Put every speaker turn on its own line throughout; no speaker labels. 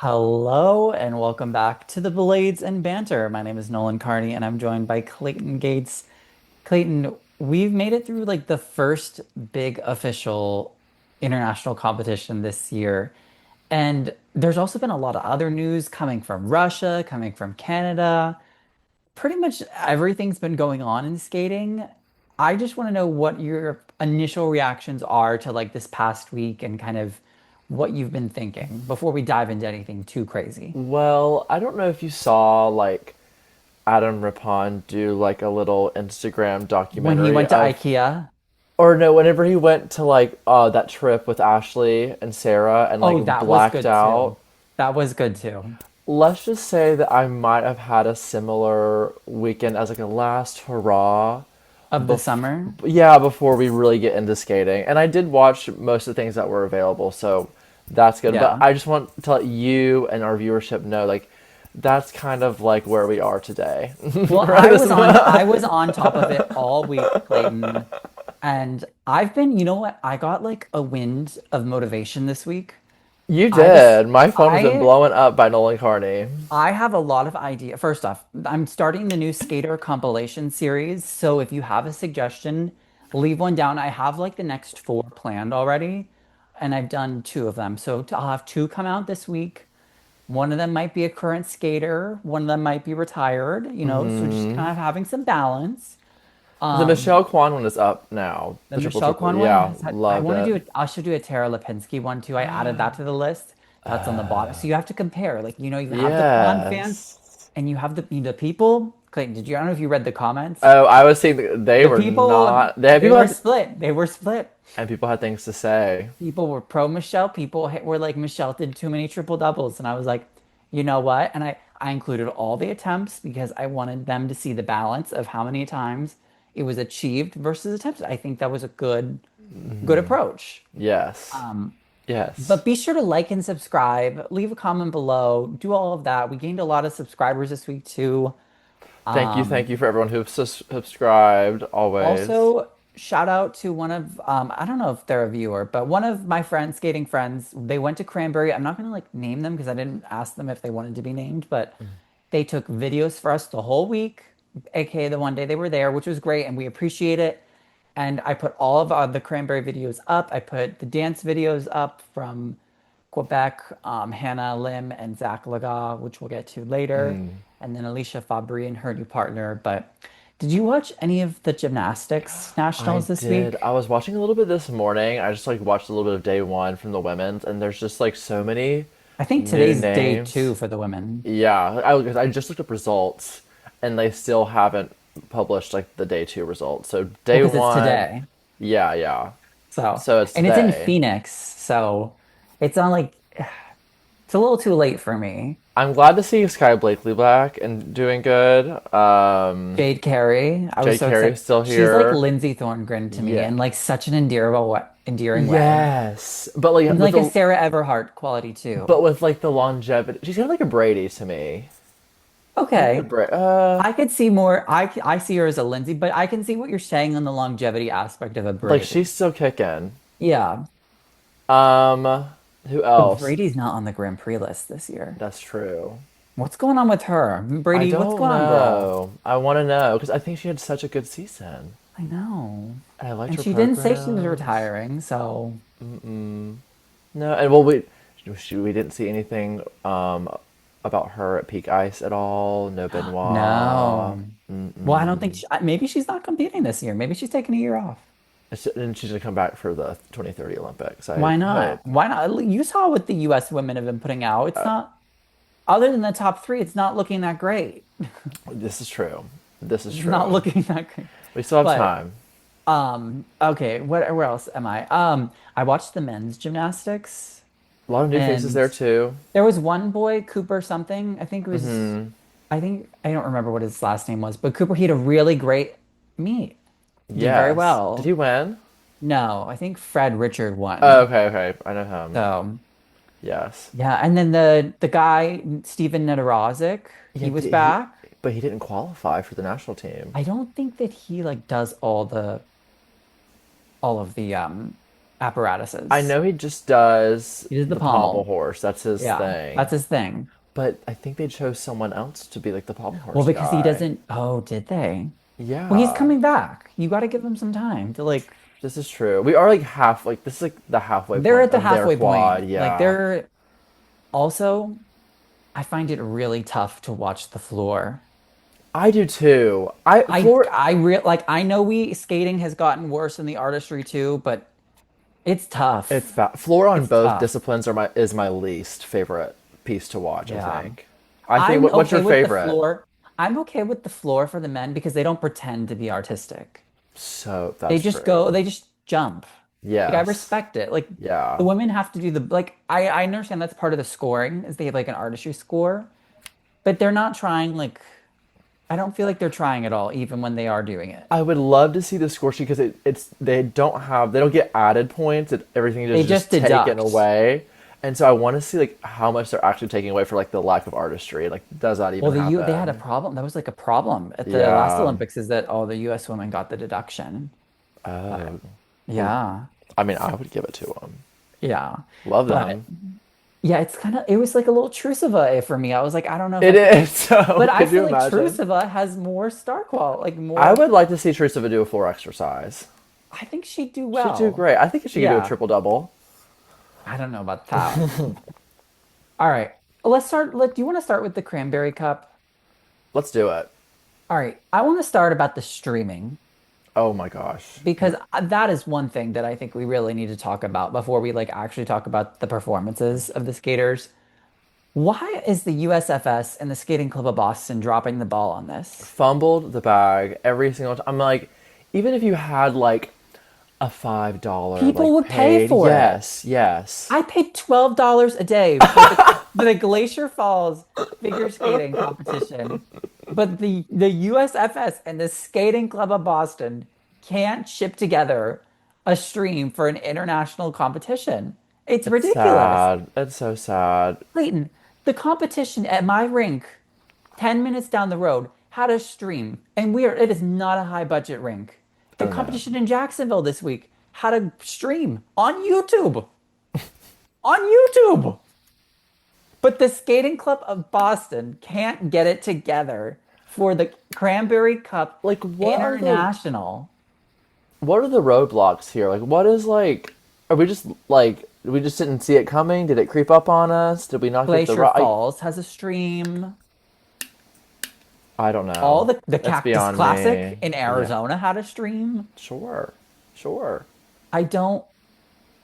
Hello and welcome back to the Blades and Banter. My name is Nolan Carney and I'm joined by Clayton Gates. Clayton, we've made it through like the first big official international competition this year. And there's also been a lot of other news coming from Russia, coming from Canada. Pretty much everything's been going on in skating. I just want to know what your initial reactions are to like this past week and kind of what you've been thinking before we dive into anything too crazy.
Well, I don't know if you saw Adam Rippon do like a little Instagram
When he
documentary
went to
of,
IKEA.
or no, whenever he went to that trip with Ashley and Sarah and
Oh,
like
that was
blacked
good too.
out.
That was good too.
Let's just say that I might have had a similar weekend as like a last hurrah.
Of the
Bef-
summer.
yeah, before we really get into skating. And I did watch most of the things that were available, so that's good. But
Yeah.
I just want to let you and our viewership know, like, that's kind of like where we are today.
Well,
Right?
I was on top of it all week, Clayton. And I've been, you know what? I got like a wind of motivation this week.
You
I just
did. My phone has been
I
blowing up by Nolan Carney.
I have a lot of idea. First off, I'm starting the new skater compilation series. So if you have a suggestion, leave one down. I have like the next four planned already, and I've done two of them. So I'll have two come out this week. One of them might be a current skater, one of them might be retired, so just kind of having some balance.
The
Um,
Michelle Kwan one is up now.
the
The triple
Michelle
triple.
Kwan one
Yeah,
has had, I
loved
want to
it.
do it. I should do a Tara Lipinski one too. I added that to the list. That's on the bottom. So you have to compare. Like, you have the Kwan fans
Yes.
and you have the people. Clayton, I don't know if you read the comments.
Oh, I was seeing they
The
were
people,
not. They had
they
people
were
had,
split. They were split.
and people had things to say.
People were pro Michelle. People were like, Michelle did too many triple doubles. And I was like, you know what? And I included all the attempts because I wanted them to see the balance of how many times it was achieved versus attempted. I think that was a good approach.
Yes.
Um,
Yes.
but be sure to like and subscribe, leave a comment below, do all of that. We gained a lot of subscribers this week too.
Thank you for everyone who subscribed always.
Also, shout out to one of I don't know if they're a viewer, but one of my friends, skating friends, they went to Cranberry. I'm not gonna like name them because I didn't ask them if they wanted to be named, but they took videos for us the whole week, aka the one day they were there, which was great, and we appreciate it. And I put all of the Cranberry videos up. I put the dance videos up from Quebec, Hannah Lim and Zach Lagha, which we'll get to later, and then Alicia Fabry and her new partner. But did you watch any of the gymnastics
I
nationals this
did.
week?
I was watching a little bit this morning. I just like watched a little bit of day one from the women's, and there's just like so many
I think
new
today's day
names.
two for the women
Yeah, I just looked up results, and they still haven't published like the day two results. So day
because it's
one,
today.
yeah, yeah.
So,
So it's
and it's in
today.
Phoenix, so it's not like it's a little too late for me.
I'm glad to see Sky Blakely back and doing good.
Jade Carey, I was
Jay
so excited.
Carey's still
She's like
here.
Lindsay Thorngren to me
Yeah.
in like such an endearing way.
Yes, but like
And
with
like a
the
Sarah Everhart quality too.
longevity, she's kind of like a Brady to me. Kind of like a
Okay.
Brady.
I could see more. I see her as a Lindsay, but I can see what you're saying on the longevity aspect of a
Like
Brady.
she's still kicking.
Yeah,
Um, who
but
else?
Brady's not on the Grand Prix list this year.
That's true.
What's going on with her?
I
Brady, what's
don't
going on, girl?
know. I want to know because I think she had such a good season.
I know.
And I liked
And
her
she didn't say she was
programs.
retiring, so
No, and well, we didn't see anything about her at Peak Ice at all. No Benoit.
no. Well, I don't think maybe she's not competing this year. Maybe she's taking a year off.
And she's gonna come back for the 2030 Olympics. I
Why not?
hope.
Why not? You saw what the U.S. women have been putting out. It's not, other than the top three, it's not looking that great.
This is true. This is
It's not
true.
looking that great.
We still have
But
time.
okay, where else am I? I watched the men's gymnastics,
A lot of new faces
and
there too.
there was one boy, Cooper something. I think I don't remember what his last name was, but Cooper, he had a really great meet. Did very
Yes. Did
well.
he win?
No, I think Fred Richard
Oh,
won.
okay, okay. I know him.
So
Yes.
yeah, and then the guy Steven Nedorozic,
Yeah,
he was back.
but he didn't qualify for the national team.
I don't think that he like does all of the
I
apparatuses.
know he just does
He does the
the pommel
pommel.
horse. That's his
Yeah,
thing.
that's his thing.
But I think they chose someone else to be like the pommel
Well,
horse
because he
guy.
doesn't. Oh, did they? Well, he's
Yeah,
coming back. You got to give him some time to like.
this is true. We are like half, like, this is like the halfway
They're
point
at the
of their
halfway
quad.
point. Like
Yeah.
they're also. I find it really tough to watch the floor.
I do too.
I know we skating has gotten worse in the artistry too, but it's
It's
tough.
bad. Floor on
It's
both
tough.
disciplines is my least favorite piece to watch, I
Yeah.
think. What's your favorite?
I'm okay with the floor for the men because they don't pretend to be artistic.
So that's
They
true.
just jump. Like I
Yes.
respect it. Like
Yeah.
the women have to do the like I understand that's part of the scoring is they have like an artistry score, but they're not trying like I don't feel like they're trying at all, even when they are doing it.
I would love to see the score sheet because it's they don't get added points. Everything
They
is just
just
taken
deduct.
away. And so I want to see like how much they're actually taking away for like the lack of artistry. Like, does that even
Well, they had a
happen?
problem. That was like a problem at the last
Yeah.
Olympics is that all the US women got the deduction. But
Oh.
yeah.
I mean, I would give it to them.
Yeah.
Love
But
them.
yeah, it was like a little Truciva for me. I was like, I don't know if I
It
could,
is. So,
but I
could you
feel like
imagine?
Truciva has more star qual, like
I
more,
would like to see Teresa do a floor exercise.
I think she'd do
She'd do
well.
great. I think she could do a
Yeah.
triple double.
I don't know about that. All right. Do you want to start with the Cranberry Cup?
Let's do it.
All right. I want to start about the streaming
Oh my gosh.
because that is one thing that I think we really need to talk about before we like actually talk about the performances of the skaters. Why is the USFS and the Skating Club of Boston dropping the ball on this?
Fumbled the bag every single time. I'm like, even if you had like a $5
People
like
would pay
paid,
for it.
yes, yes.
I paid $12 a day for the Glacier Falls figure skating competition, but the USFS and the Skating Club of Boston can't ship together a stream for an international competition. It's
It's
ridiculous.
sad. It's so sad.
Clayton, the competition at my rink, 10 minutes down the road, had a stream, and it is not a high budget rink. The
Oh no.
competition in Jacksonville this week had a stream on YouTube. On YouTube. But the Skating Club of Boston can't get it together for the Cranberry Cup
Like,
International.
what are the roadblocks here? Like, what is like? Are we just like we just didn't see it coming? Did it creep up on us? Did we not get the
Glacier
right?
Falls has a stream.
I don't
All
know.
the
That's
Cactus
beyond
Classic
me.
in
Yeah.
Arizona had a stream.
Sure. Sure.
I don't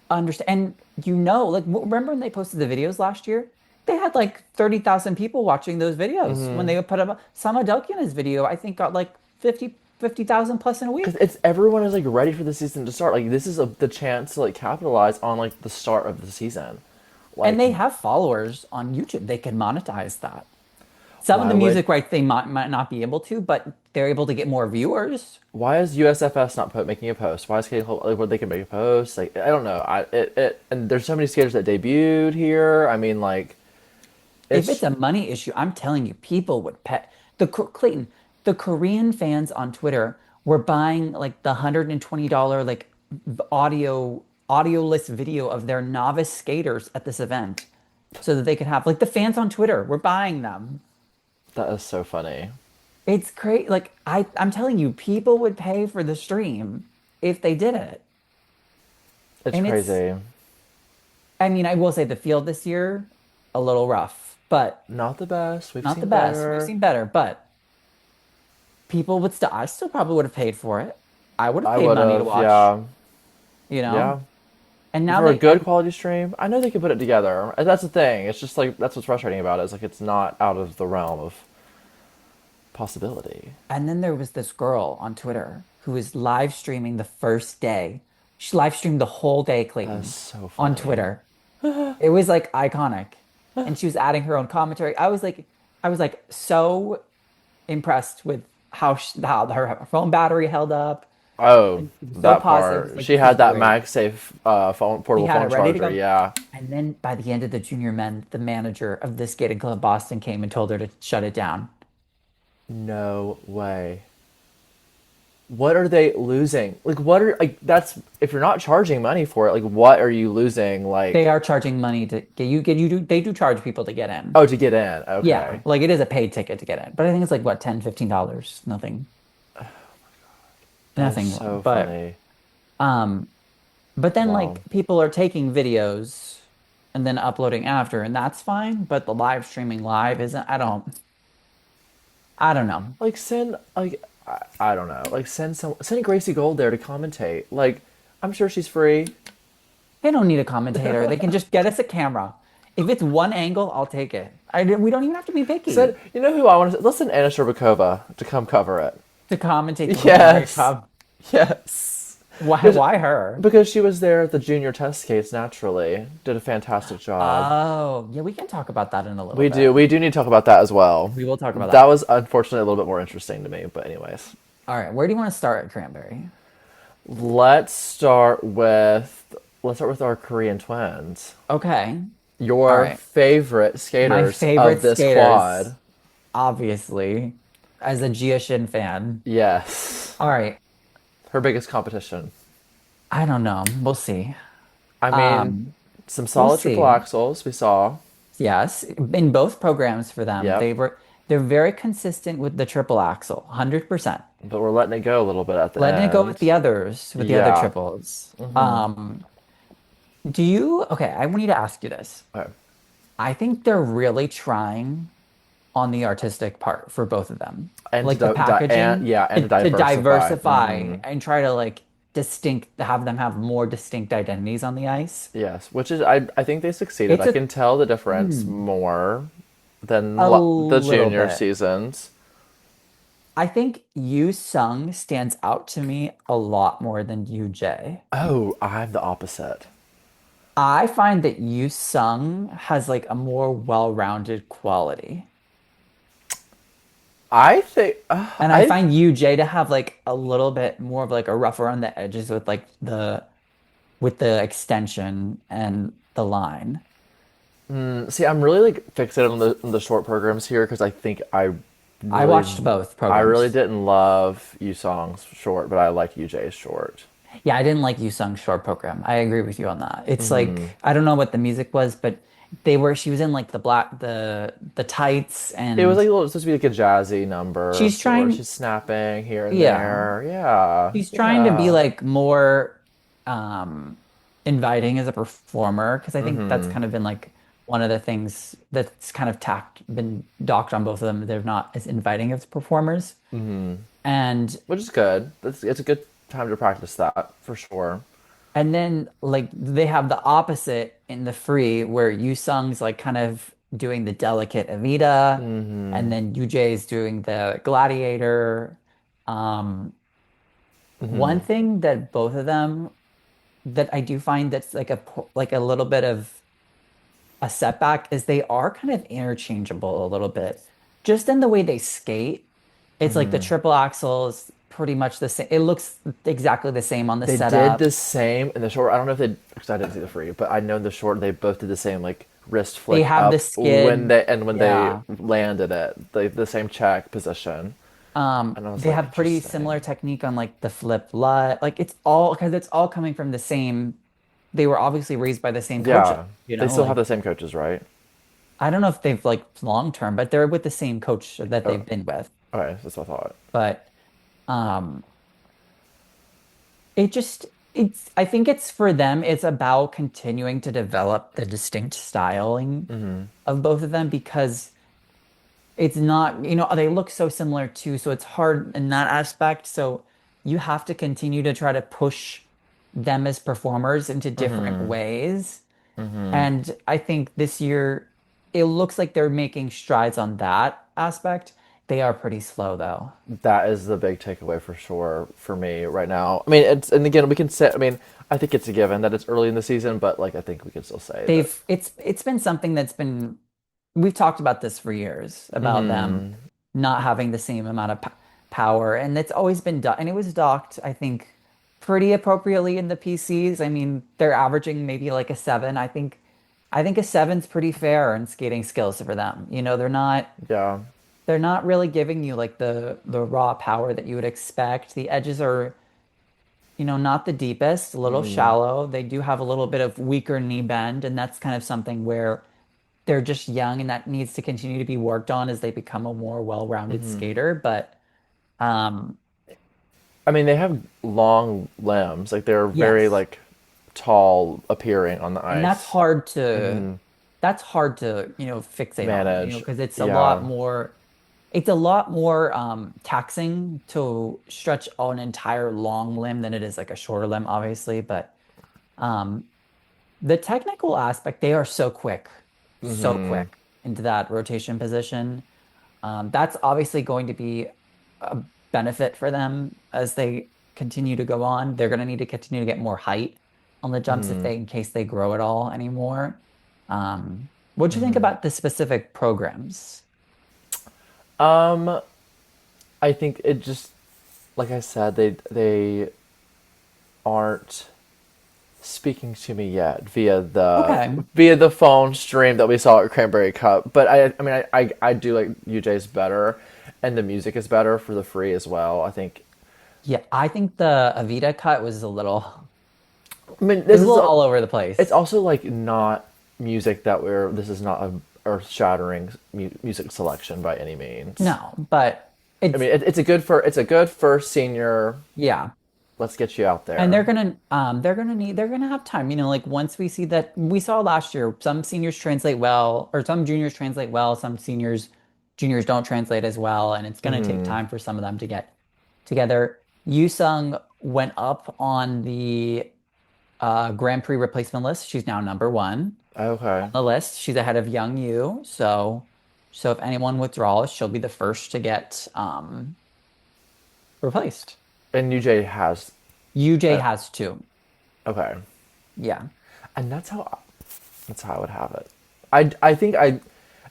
understand. And like, remember when they posted the videos last year? They had like 30,000 people watching those videos. When they would put up Sama Delkina's video, I think got like 50,000 plus in a
Because
week.
it's everyone is like ready for the season to start. Like, this is the chance to like capitalize on like the start of the season.
And
Like,
they have followers on YouTube. They can monetize that. Some of
why
the
would
music rights they might not be able to, but they're able to get more viewers.
why is USFS not making a post? Why is Skating Club like where they can make a post? Like, I don't know. And there's so many skaters that debuted here. I mean, like,
If it's
it's
a money issue, I'm telling you, people would pay. Clayton, the Korean fans on Twitter were buying like the $120 like audioless video of their novice skaters at this event so that they could have like the fans on Twitter were buying them.
that is so funny.
It's great. Like I'm telling you, people would pay for the stream if they did it.
It's
And
crazy.
I mean, I will say the field this year, a little rough, but
Not the best. We've
not the
seen
best. We've
better.
seen better, but I still probably would have paid for it. I would have
I
paid
would
money to
have.
watch,
Yeah.
you know?
Yeah.
And now
For a good quality stream, I know they could put it together. And that's the thing. It's just like that's what's frustrating about it. It's like it's not out of the realm of possibility.
and then there was this girl on Twitter who was live streaming the first day. She live streamed the whole day,
That's
Clayton,
so
on
funny.
Twitter. It was like iconic. And she was adding her own commentary. I was like so impressed with how her phone battery held up.
Oh,
And she was so
that
positive. It's
part.
like
She
this is
had that
great.
MagSafe
He
portable
had it
phone
ready to
charger.
go.
Yeah.
And then by the end of the junior men, the manager of the skating club Boston came and told her to shut it down.
No way. what are they losing? Like, what are like that's if you're not charging money for it, like, what are you losing?
They
Like,
are charging money to get you do they do charge people to get in.
oh, to get in.
Yeah,
Okay.
like it is a paid ticket to get in. But I think it's like what, 10, $15. Nothing.
That is
Nothing.
so
But
funny.
um but then
Wow.
like people are taking videos and then uploading after, and that's fine, but the live streaming live isn't. I don't know.
Like, send like I don't know. Like, send Gracie Gold there to commentate. Like, I'm sure she's free.
They don't need a commentator. They can just get us a camera. If it's one angle, I'll take it. We don't even have to be picky
Send you know who I want to listen Anna Sherbakova to come cover it.
to commentate the Cranberry
Yes.
Cup.
Yes.
Why?
Because
Why her?
because she was there at the junior test case naturally. Did a fantastic job.
Oh, yeah, we can talk about that in a little
We
bit.
do. We do need to talk about that as well.
We will talk about
That
that.
was unfortunately a little bit more interesting to me, but anyways.
All right, where do you want to start at Cranberry?
Let's start with our Korean twins.
Okay. All
Your
right.
favorite
My
skaters of
favorite
this
skaters,
quad.
obviously, as a Gia Shin fan.
Yes.
All right.
Her biggest competition.
I don't know. We'll see.
I mean,
Um,
some
we'll
solid triple
see.
axles we saw.
Yes, in both programs for them,
Yep.
they're very consistent with the triple axle, 100%.
But we're letting it go a little bit at the
Letting it go with
end.
the others, with the other
Yeah.
triples. Okay, I want you to ask you this.
Okay.
I think they're really trying on the artistic part for both of them.
And to
Like the packaging
and to
to
diversify.
diversify and try to like have them have more distinct identities on the ice.
Yes, which is I think they succeeded.
It's
I
a
can tell the difference more than
a
the
little
junior
bit.
seasons.
I think Yu Sung stands out to me a lot more than Yu Jae.
Oh, I'm the opposite.
I find that Yu Sung has like a more well-rounded quality.
I think
And I find Yu Jae to have like a little bit more of like a rougher on the edges with like the extension and the line.
see. I'm really like fixated on the short programs here because I think
I
really
watched both
I really
programs.
didn't love Yu Song's short, but I like UJ's short.
Yeah, I didn't like Yu Sung's short program. I agree with you on that. It's like I don't know what the music was, but she was in like the tights
It was
and
like a little, supposed to be like a jazzy number
she's
where
trying
she's snapping here and
yeah.
there. Yeah,
She's trying to be
yeah.
like more um inviting as a performer because I think that's kind of been like one of the things that's kind of been docked on both of them. They're not as inviting as performers. And
Which is good. It's a good time to practice that for sure.
then like they have the opposite in the free where Yu Sung's like kind of doing the delicate Evita and then Yu is doing the gladiator. Um, One thing that both of them that I do find that's like like a little bit of a setback is they are kind of interchangeable a little bit. Just in the way they skate, it's like the triple axle is pretty much the same. It looks exactly the same on the
They did
setup.
the same in the short. I don't know if they because I didn't see the free, but I know in the short they both did the same like wrist
They
flick
have the
up
skid.
when they
Yeah.
landed it, the same check position. And I was
They
like,
have pretty similar
interesting.
technique on like the flip lut. Like it's all because it's all coming from the same. They were obviously raised by the same coaches,
Yeah,
you
they
know?
still have
Like
the same coaches, right?
I don't know if they've like long term, but they're with the same coach that
Oh,
they've been with.
okay, that's what I thought.
But um it just it's I think it's for them, it's about continuing to develop the distinct styling of both of them because it's not, they look so similar too, so it's hard in that aspect. So you have to continue to try to push them as performers into different ways. And I think this year it looks like they're making strides on that aspect. They are pretty slow though.
That is the big takeaway for sure for me right now. I mean, it's and again we can say. I mean, I think it's a given that it's early in the season, but like I think we can still say that.
It's been something that's been we've talked about this for years about them not having the same amount of power, and it's always been done. And it was docked, I think, pretty appropriately in the PCs. I mean, they're averaging maybe like a seven. I think a seven's pretty fair in skating skills for them. They're not
Yeah,
they're not really giving you like the raw power that you would expect. The edges are, not the deepest, a little
Mm-hmm.
shallow. They do have a little bit of weaker knee bend, and that's kind of something where they're just young and that needs to continue to be worked on as they become a more well-rounded
Mm-hmm.
skater. But um
I mean, they have long limbs. Like they're very
yes.
like tall appearing on the
And
ice. Mm-hmm.
that's hard to, fixate on,
Manage.
because
Yeah.
it's a lot more taxing to stretch on an entire long limb than it is like a shorter limb, obviously. But um the technical aspect, they are so
Mm-hmm.
quick into that rotation position. That's obviously going to be a benefit for them as they continue to go on. They're going to need to continue to get more height on the jumps if
Mm-hmm.
they, in case they grow at all anymore. What do you think about the specific programs?
Um, I think it just like I said, they aren't speaking to me yet
Okay.
via the phone stream that we saw at Cranberry Cup. But I mean, I do like UJ's better, and the music is better for the free as well. I think.
Yeah, I think the Avita cut was a little,
I mean,
it was
this
a
is
little all over the
it's
place.
also like not music that we're. This is not a earth-shattering music selection by any means.
No, but
I
it's,
mean, it's a good first senior.
yeah.
Let's get you out
And
there.
they're gonna have time. Like once we see that we saw last year, some seniors translate well, or some juniors translate well, some juniors don't translate as well, and it's gonna take
Mm-hmm.
time for some of them to get together. Yusung went up on the Grand Prix replacement list. She's now number one on
Okay.
the list. She's ahead of Young Yu. So if anyone withdraws, she'll be the first to get replaced.
And UJ has.
UJ
Uh,
has two.
okay.
Yeah.
And that's how I would have it. I think I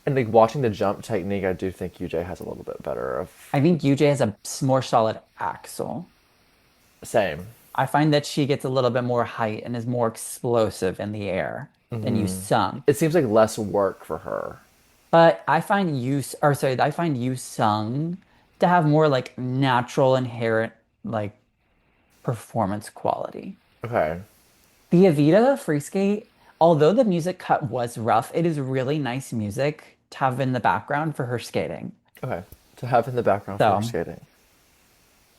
and like watching the jump technique, I do think UJ has a little bit better of
I think UJ has a more solid axle.
same.
I find that she gets a little bit more height and is more explosive in the air than you sung.
It seems like less work for her.
But I find you sung to have more like natural inherent like performance quality.
Okay.
The Evita free skate, although the music cut was rough, it is really nice music to have in the background for her skating.
Okay. To have in the background for
So,
skating.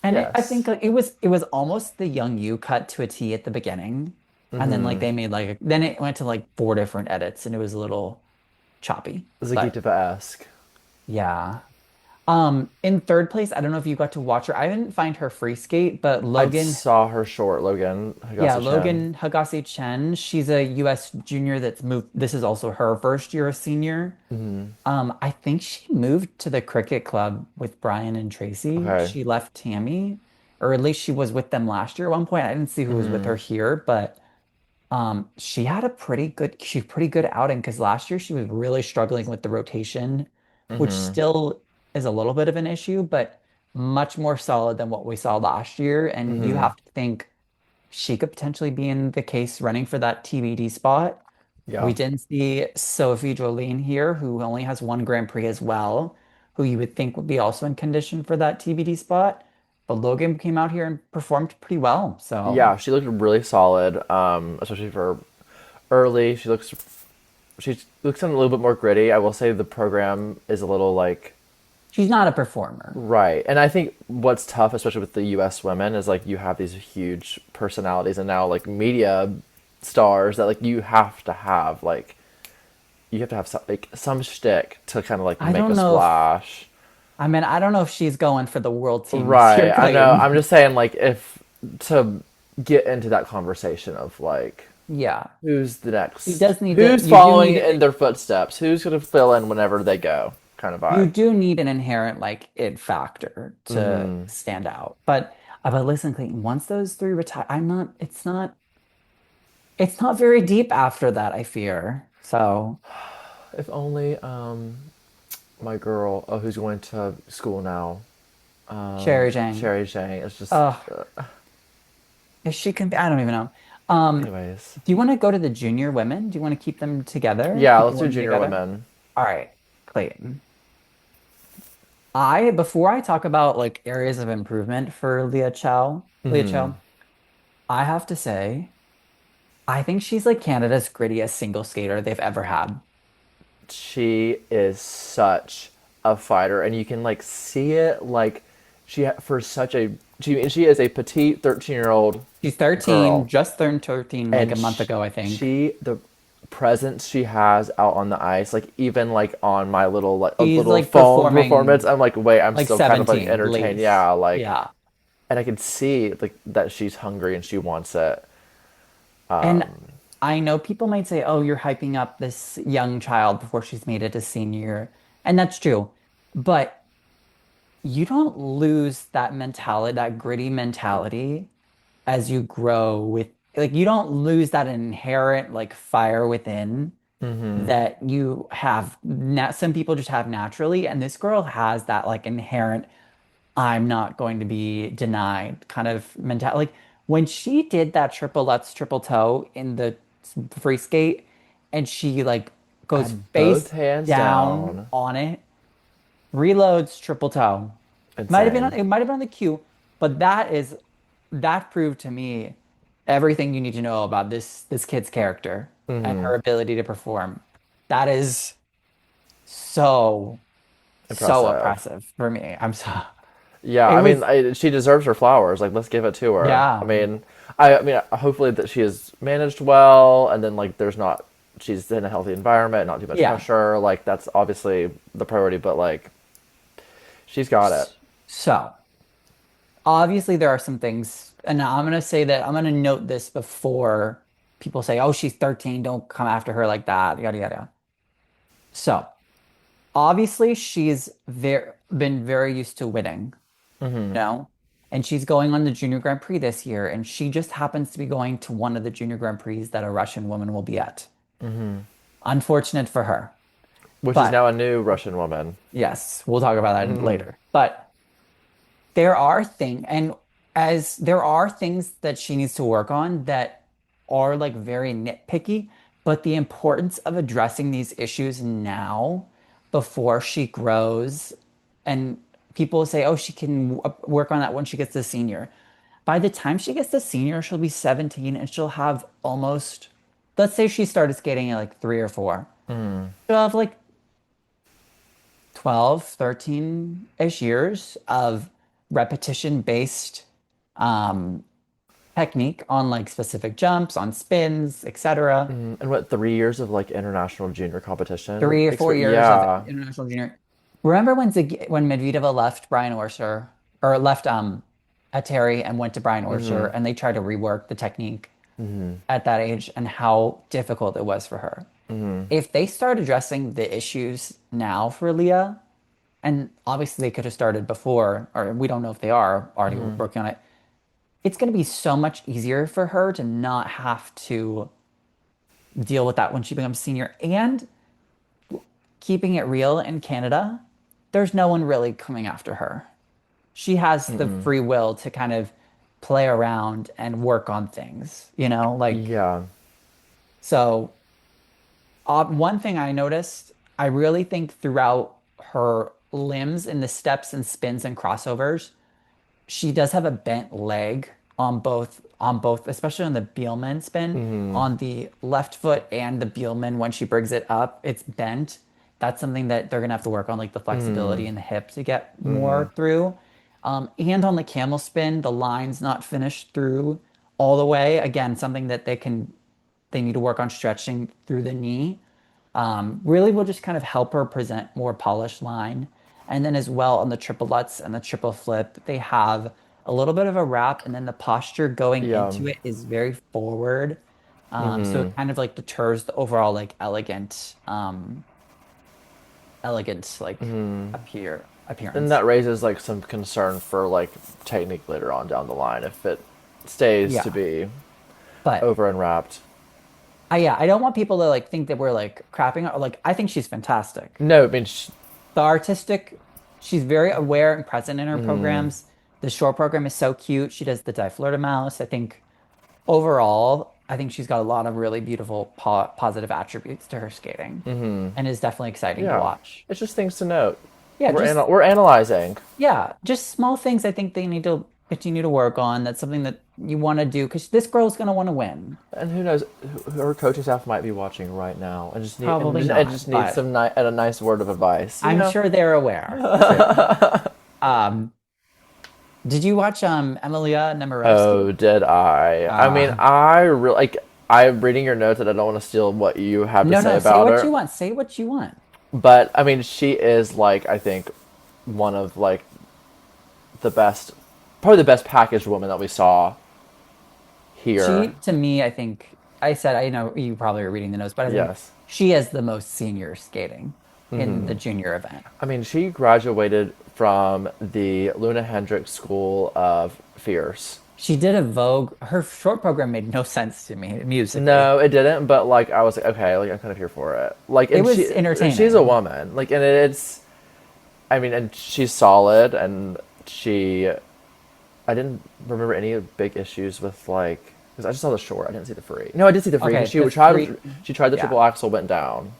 and I think
Yes.
like it was almost the Young You cut to a T at the beginning, and then like they made like then it went to like four different edits, and it was a little choppy. But
Zagitova-esque.
yeah, in third place, I don't know if you got to watch her. I didn't find her free skate, but
I saw her short, Logan
Yeah,
Higasa-chan.
Logan Hagase Chen. She's a U.S. junior that's moved. This is also her first year of senior. I think she moved to the cricket club with Brian and Tracy.
Okay.
She left Tammy, or at least she was with them last year at one point. I didn't see who was with her here, but she had a pretty good outing because last year she was really struggling with the rotation, which still is a little bit of an issue, but much more solid than what we saw last year. And you have to think she could potentially be in the case running for that TBD spot. We
Yeah.
didn't see Sophie Jolene here, who only has one Grand Prix as well, who you would think would be also in condition for that TBD spot. But Logan came out here and performed pretty well. So
Yeah, she looked really solid, especially for early. She looks a little bit more gritty. I will say the program is a little like
she's not a performer.
right. And I think what's tough, especially with the US women, is like you have these huge personalities and now like media stars that like you have to have some shtick to kind of like
I
make
don't
a
know if,
splash.
I mean, I don't know if she's going for the world team this
Right.
year,
I know. I'm
Clayton.
just saying like if to get into that conversation of like
Yeah.
who's the
She
next
does need to,
who's
you do
following
need
in their footsteps, who's going to fill in whenever they go kind of
you
vibe.
do need an inherent like it factor to stand out. But listen, Clayton, once those three retire, it's not very deep after that, I fear. So
If only my girl, who's going to school now,
Sherry Jang.
Sherry Zhang, is just.
Uh if she can be, I don't even know.
Anyways,
Do you want to go to the junior women? Do you want to keep them together?
yeah,
Keep the
let's do
women
junior
together?
women.
All right, Clayton. I before I talk about like areas of improvement for Leah Chow, I have to say, I think she's like Canada's grittiest single skater they've ever had.
She is such a fighter, and you can like see it. Like for such a she is a petite 13-year-old
She's 13,
girl,
just turned 13 like a
and
month ago, I think.
she the presence she has out on the ice, like even like on my little like a
She's
little
like
phone performance,
performing
I'm like, wait, I'm
like
still kind of like
17 at
entertained.
least.
Yeah, like,
Yeah.
and I can see like that she's hungry and she wants it.
And I know people might say, oh, you're hyping up this young child before she's made it to senior year. And that's true. But you don't lose that mentality, that gritty mentality as you grow with, like, you don't lose that inherent, like, fire within that you have. Some people just have naturally. And this girl has that, like, inherent I'm not going to be denied kind of mentality. Like when she did that triple Lutz triple toe in the free skate and she like goes
And both
face
hands
down
down,
on it, reloads triple toe.
insane.
It might have been on the cue, but that proved to me everything you need to know about this kid's character and her ability to perform. That is so so
Impressive.
impressive for me. I'm so
Yeah,
it
I mean,
was
she deserves her flowers. Like, let's give it to her.
yeah.
I mean, hopefully that she is managed well, and then like, there's not, she's in a healthy environment, not too much
Yeah.
pressure. Like, that's obviously the priority. But like, she's got it.
So, obviously, there are some things, and I'm going to say that I'm going to note this before people say, oh, she's 13, don't come after her like that, yada, yada. So, obviously, been very used to winning, you know? And she's going on the Junior Grand Prix this year, and she just happens to be going to one of the Junior Grand Prix that a Russian woman will be at. Unfortunate for her.
Which is
But
now a new Russian woman.
yes, we'll talk about that later. But there are things, and as there are things that she needs to work on that are like very nitpicky, but the importance of addressing these issues now before she grows, and people say, oh, she can work on that when she gets to senior. By the time she gets to senior, she'll be 17 and she'll have almost, let's say she started skating at like 3 or 4. She'll have like 12, 13-ish years of repetition based um, technique on like specific jumps, on spins, etc.
And what, 3 years of like international junior competition?
3 or 4 years of
Yeah.
international junior. Remember when Medvedeva left Brian Orser or left Atari and went to Brian Orser and they tried to rework the technique at that age and how difficult it was for her. If they start addressing the issues now for Leah, and obviously they could have started before, or we don't know if they are already working on it. It's going to be so much easier for her to not have to deal with that when she becomes senior. And keeping it real in Canada, there's no one really coming after her. She has the free will to kind of play around and work on things, like
Yeah.
so. One thing I noticed, I really think throughout her limbs in the steps and spins and crossovers, she does have a bent leg on both, especially on the Bielman spin, on the left foot and the Bielman when she brings it up, it's bent. That's something that they're gonna have to work on, like the flexibility in the hip to get more through. And on the camel spin, the line's not finished through all the way. Again, something that they need to work on stretching through the knee. Really will just kind of help her present more polished line. And then as well on the triple lutz and the triple flip, they have a little bit of a wrap, and then the posture going
Yeah.
into it is very forward. So it kind of like deters the overall like elegant like
And
appearance.
that raises like some concern for like technique later on down the line if it stays to
Yeah.
be
But
over unwrapped.
yeah, I don't want people to like think that we're like crapping on, like I think she's fantastic.
No, I mean,
The artistic, she's very aware and present in her programs. The short program is so cute. She does the Die Flirtemaus. I think overall, I think she's got a lot of really beautiful positive attributes to her skating and is definitely exciting to
yeah,
watch.
it's just things to note.
Yeah, just
we're analyzing.
yeah, just small things I think they need to continue to work on. That's something that you want to do because this girl's gonna want to win.
And who knows, her coaching staff might be watching right now and
Probably
and just
not,
need
but
a nice word of advice, you
I'm
know.
sure they're aware too. Um, did you watch Emilia Nemirovsky?
Oh, did I? I mean,
Uh
I really like. I'm reading your notes, and I don't want to steal what you have to
no,
say
no, say
about
what you
her.
want. Say what you want.
But I mean, she is like, I think, one of like the best, probably the best packaged woman that we saw here.
She, to me, I think I said I know you probably were reading the notes, but I think
Yes.
she has the most senior skating in the junior event.
I mean, she graduated from the Luna Hendricks School of Fierce.
She did a Vogue. Her short program made no sense to me musically.
No, it didn't. But like, I was like, okay, like I'm kind of here for it. Like,
It
and
was
she's a
entertaining.
woman. Like, and it's, I mean, and she's solid, and I didn't remember any big issues with like, because I just saw the short. I didn't see the free. No, I did see the free because
Okay, the three,
she tried the
yeah,
triple axel, went down.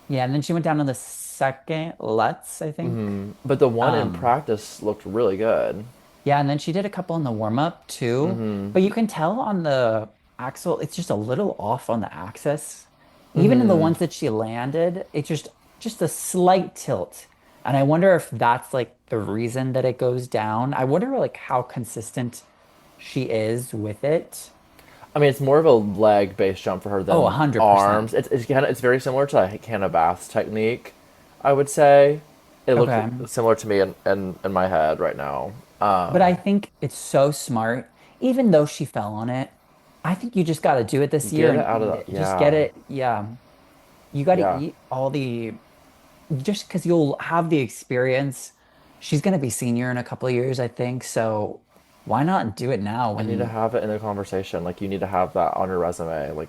yeah, and then she went down on the second Lutz, I think.
But the one in
Um,
practice looked really good.
yeah, and then she did a couple in the warm up too. But you can tell on the axle, it's just a little off on the axis. Even in the ones that she landed, it's just a slight tilt. And I wonder if that's like the reason that it goes down. I wonder like how consistent she is with it.
I mean, it's more of a leg based jump for her
Oh,
than
100%.
arms. It's very similar to like Hannah Bath's technique, I would say. It looked
Okay.
similar to me in my head right now.
But I think it's so smart. Even though she fell on it, I think you just got to do it this year
Get it
and
out
eat
of
it.
the
Just get
yeah,
it. Yeah. You got to
yeah.
eat all the, just because you'll have the experience. She's going to be senior in a couple of years, I think. So why not do it now
I need to
when,
have it in the conversation. Like you need to have that on your resume. Like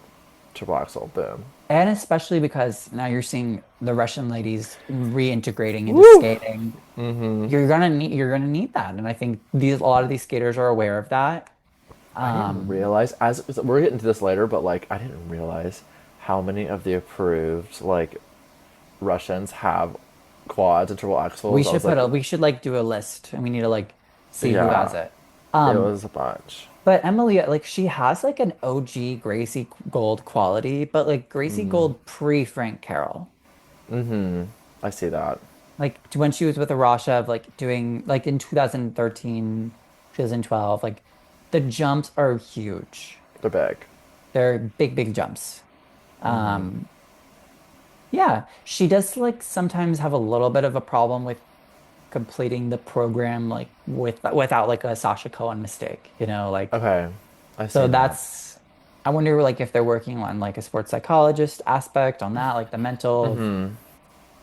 triple axel, boom.
and especially because now you're seeing the Russian ladies reintegrating into
Woo!
skating. You're gonna need that. And I think a lot of these skaters are aware of that.
I didn't
Um,
realize as we're getting to this later, but like I didn't realize how many of the approved like Russians have quads and triple
We
axles. I
should
was like,
we should like do a list and we need to like see who has
yeah,
it.
it
Um,
was a bunch.
but Emily, like she has like an OG Gracie Gold quality, but like Gracie Gold pre Frank Carroll.
I see that.
Like when she was with Arasha, like doing like in 2013, 2012, like the jumps are huge.
They're big.
They're big, big jumps. Um, yeah, she does like sometimes have a little bit of a problem with completing the program like without like a Sasha Cohen mistake, like
Okay, I see
so
that.
that's I wonder like if they're working on like a sports psychologist aspect on that, like the mental of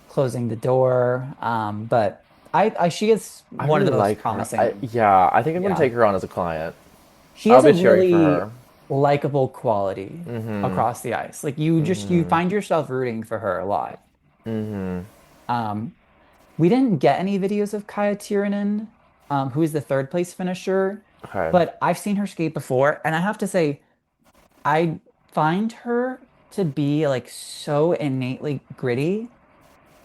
closing the door. But she is
I
one of
really
the most
like her.
promising.
Yeah, I think I'm gonna
Yeah.
take her on as a client.
She
I'll
has a
be cheering for
really
her.
likable quality across the ice. Like you find yourself rooting for her a lot. Um, We didn't get any videos of Kaya Tiranen, who is the third place finisher,
Okay.
but I've seen her skate before, and I have to say, I find her to be like so innately gritty.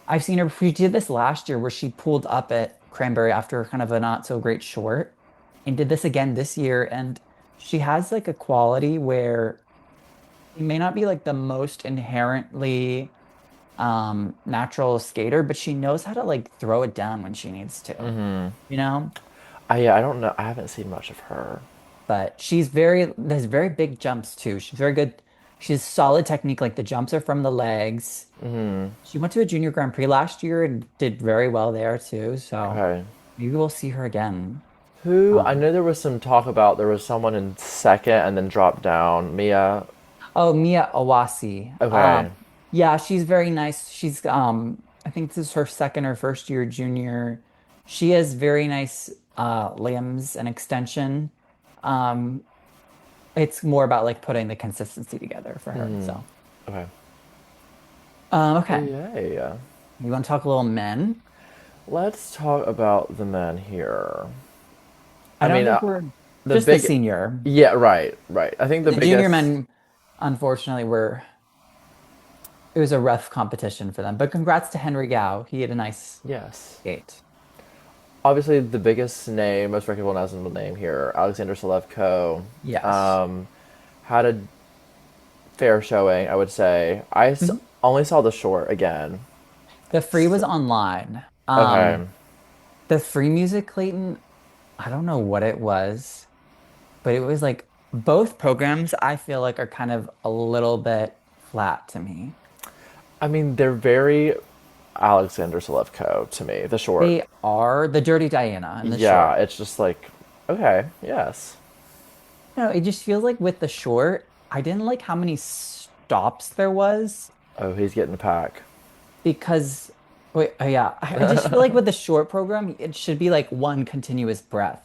I've seen her, she did this last year where she pulled up at Cranberry after kind of a not so great short, and did this again this year, and she has like a quality where she may not be like the most inherently natural skater, but she knows how to like throw it down when she needs to, you know?
Yeah, I don't know. I haven't seen much of her.
But there's very big jumps too. She's very good. She has solid technique. Like the jumps are from the legs. She went to a junior Grand Prix last year and did very well there too. So
Okay.
maybe we'll see her again.
Who I
Um,
know there was some talk about there was someone in second and then dropped down. Mia.
oh, Mia Awasi.
Okay.
Yeah, she's very nice. I think this is her second or first year junior. She has very nice limbs and extension. Um, it's more about like putting the consistency together for her. So,
Okay.
okay.
Yeah.
You want to talk a little men?
Let's talk about the men here.
I
I
don't
mean,
think we're
the
just the
big.
senior.
Yeah, right, right. I think the
The junior
biggest.
men, unfortunately, were. it was a rough competition for them. But congrats to Henry Gao. He had a nice
Yes.
skate.
Obviously, the biggest name, most recognizable name here, Alexander Selevko,
Yes.
um, had a fair showing, I would say.
Mhm.
Only saw the short again.
The free was online.
Okay.
The free music, Clayton, I don't know what it was, but it was like both programs I feel like are kind of a little bit flat to me.
I mean, they're very Alexander Selevko to me, the short.
They are the Dirty Diana and the
Yeah,
short.
it's just like, okay, yes.
No, it just feels like with the short, I didn't like how many stops there was
Oh, he's getting the pack.
because wait, oh yeah, I just feel like with the short program, it should be like one continuous breath.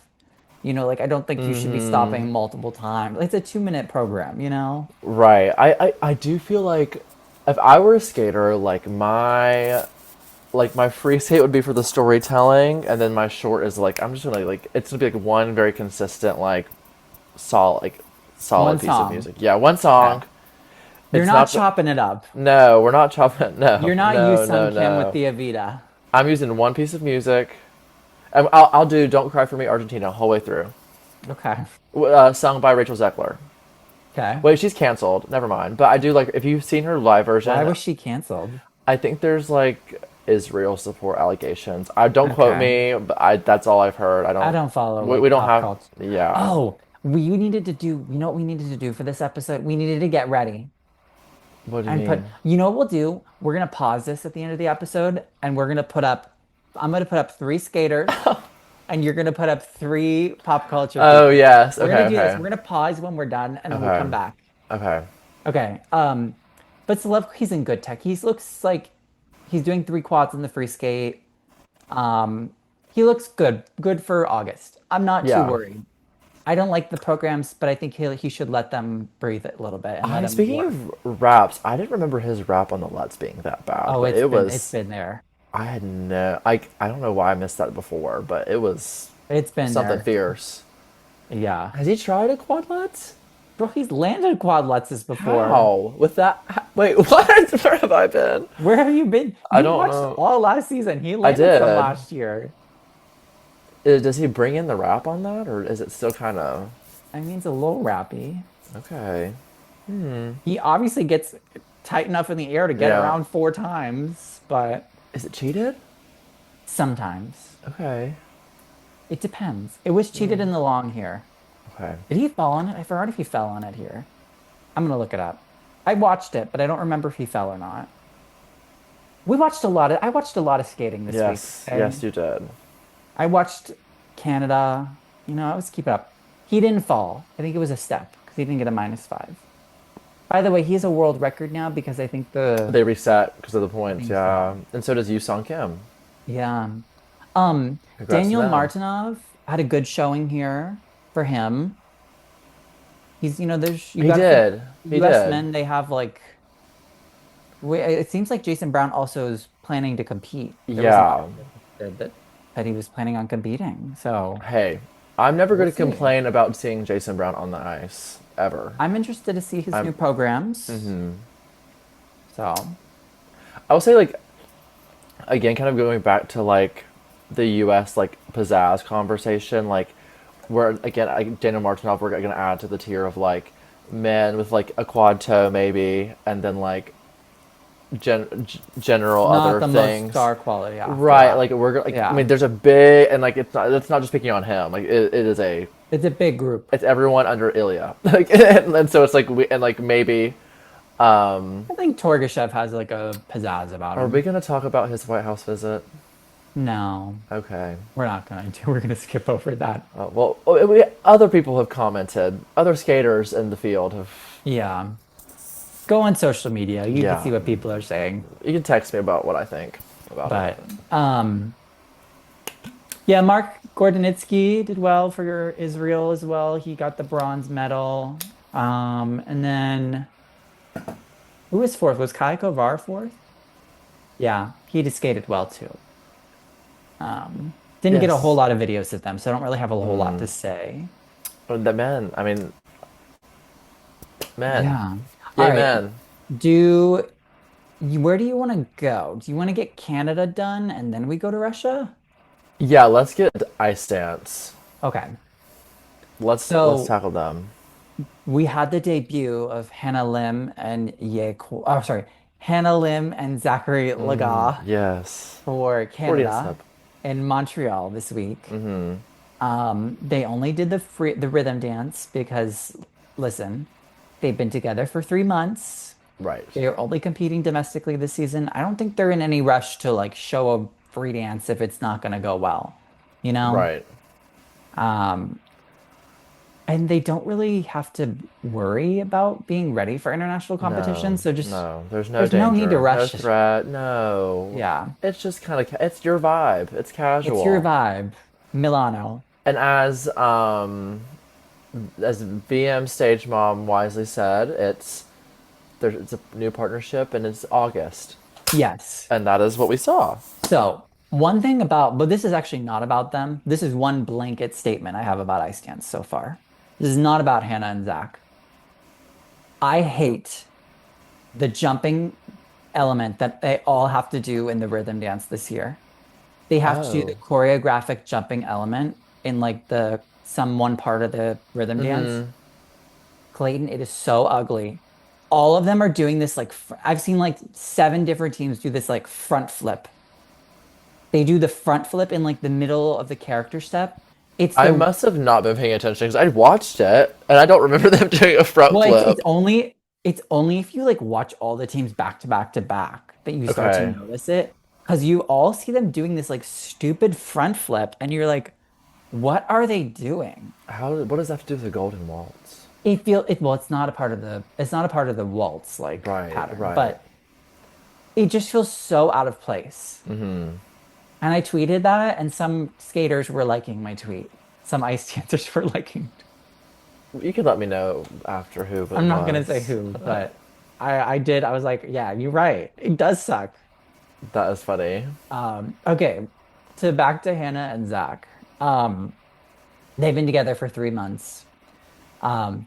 Like I don't think you should be stopping multiple times. It's a 2-minute program, you know?
Right. I do feel like if I were a skater, like my free skate would be for the storytelling, and then my short is like I'm just gonna like it's gonna be like one very consistent like
One
solid piece of
song.
music. Yeah, one
Okay.
song.
You're
It's
not
not the
chopping it up.
no, we're not chopping. No,
You're not Yu
no,
Sung
no,
Kim with
no.
the Avita.
I'm using one piece of music. I'll do "Don't Cry for Me, Argentina" whole way through,
Okay.
sung by Rachel Zegler.
Okay.
Wait, she's canceled. Never mind. But I do like if you've seen her live
Why
version.
was she canceled?
I think there's like Israel support allegations. I don't quote
Okay.
me, but I that's all I've heard. I
I
don't.
don't follow
We
like
don't
pop
have.
culture.
Yeah.
Oh, you know what we needed to do for this episode? We needed to get ready
What do you
and
mean?
you know what we'll do? We're gonna pause this at the end of the episode and I'm gonna put up three skaters and you're gonna put up three pop culture
Oh
people.
yes.
We're
Okay.
gonna do this.
Okay.
We're gonna pause when we're done and then we'll
Okay.
come back.
Okay.
Okay. But Celeb, he's in good tech. He looks like he's doing three quads in the free skate. He looks good. Good for August. I'm not too
Yeah.
worried. I don't like the programs, but I think he should let them breathe a little bit and let
I
him
speaking
work.
of raps, I didn't remember his rap on the Let's being that bad,
Oh,
but
it's been there.
I had no. I don't know why I missed that before, but it was
It's been
something
there.
fierce.
Yeah.
Has he tried a quadlets?
Bro, he's landed quadlettes before.
How? With that? Wait, what? Where have I been?
Where have you been?
I
You
don't
watched
know.
all last season. He
I
landed some
did.
last year.
Does he bring in the rap on that, or is it still kind of
I mean, it's a little rappy.
okay?
He obviously gets tight enough in the air to get
Yeah.
around 4 times, but
Is it cheated?
sometimes
Okay.
it depends. It was cheated in the long here.
Okay.
Did he fall on it? I forgot if he fell on it here. I'm gonna look it up. I watched it, but I don't remember if he fell or not. I watched a lot of skating this week.
Yes.
Okay?
Yes, you did.
I watched Canada. I was keeping up. He didn't fall. I think it was a step because he didn't get a -5. By the way, he has a world record now because I think
They reset because of the
I
points.
think so.
Yeah, and so does Yu Sung Kim.
Yeah.
Congrats to
Daniel
them.
Martinov had a good showing here for him. There's you
He
got to think
did. He
U.S.
did.
men, they have like it seems like Jason Brown also is planning to compete. There was an
Yeah.
article that said that he was planning on competing. So
Hey, I'm never
we'll
going to
see.
complain about seeing Jason Brown on the ice ever.
I'm interested to see his new
I'm.
programs. So
I will say like again, kind of going back to like the U.S. like pizzazz conversation, like where again, Daniel Martinov, we're gonna add to the tier of like men with like a quad toe maybe, and then like general
not
other
the most
things.
star quality after
Right,
that.
like like I
Yeah.
mean, there's a big and like it's not just picking on him. Like it is
It's a big group.
it's everyone under Ilya. Like and so it's like we and like maybe
I think Torgashev has like a pizzazz about
are we
him.
gonna talk about his White House visit?
No,
Okay.
we're not going to. We're going to skip over that.
Other people have commented. Other skaters in the field have.
Yeah. Go on social media. You can
Yeah,
see what people are saying.
you can text me about what I think about it.
But yeah, Mark Gordonitsky did well for Israel as well. He got the bronze medal. And then who was fourth? Was Kai Kovar fourth? Yeah, he just skated well too. Didn't get a whole
Yes.
lot of videos of them, so I don't really have a whole lot to say.
But the men, I mean, men.
Yeah. All
Yay,
right.
men.
Do Where do you want to go? Do you want to get Canada done and then we go to Russia?
Yeah, let's get ice dance.
Okay.
Let's
So
tackle them.
we had the debut of Hannah Lim and Hannah Lim and Zachary Lagha
Yes.
for
Freudian
Canada
slip.
in Montreal this week. They only did the rhythm dance because, listen, they've been together for 3 months.
Right.
They're only competing domestically this season. I don't think they're in any rush to like show a free dance if it's not going to go well, you know?
Right.
Um, and they don't really have to worry about being ready for international competition.
No.
So just
No. There's no
there's no need to
danger. No
rush it.
threat. No.
Yeah,
It's just kind of it's your vibe. It's
it's your
casual.
vibe, Milano.
And as VM stage mom wisely said, it's a new partnership and it's August.
Yes.
And that is what we saw.
So one thing about, but this is actually not about them. This is one blanket statement I have about ice dance so far. This is not about Hannah and Zach. I hate the jumping element that they all have to do in the rhythm dance this year. They have to do the
Oh.
choreographic jumping element in like the some one part of the rhythm dance. Clayton, it is so ugly. All of them are doing this like I've seen like 7 different teams do this like front flip. They do the front flip in like the middle of the character step. It's
I
the
must have not been paying attention because I watched it and I don't remember them doing a front
well,
flip.
it's only if you like watch all the teams back to back to back that you start to
Okay.
notice it. Because you all see them doing this like stupid front flip, and you're like, what are they doing?
What does that have to do with the Golden Waltz?
Well, it's not a part of the waltz like
Right,
pattern,
right.
but it just feels so out of place. And I tweeted that, and some skaters were liking my tweet. Some ice dancers were liking.
You can let me know after who it
I'm not gonna say
was.
who, but I did. I was like, yeah, you're right. It does suck.
That is funny.
Okay, to back to Hannah and Zach. Um, they've been together for 3 months.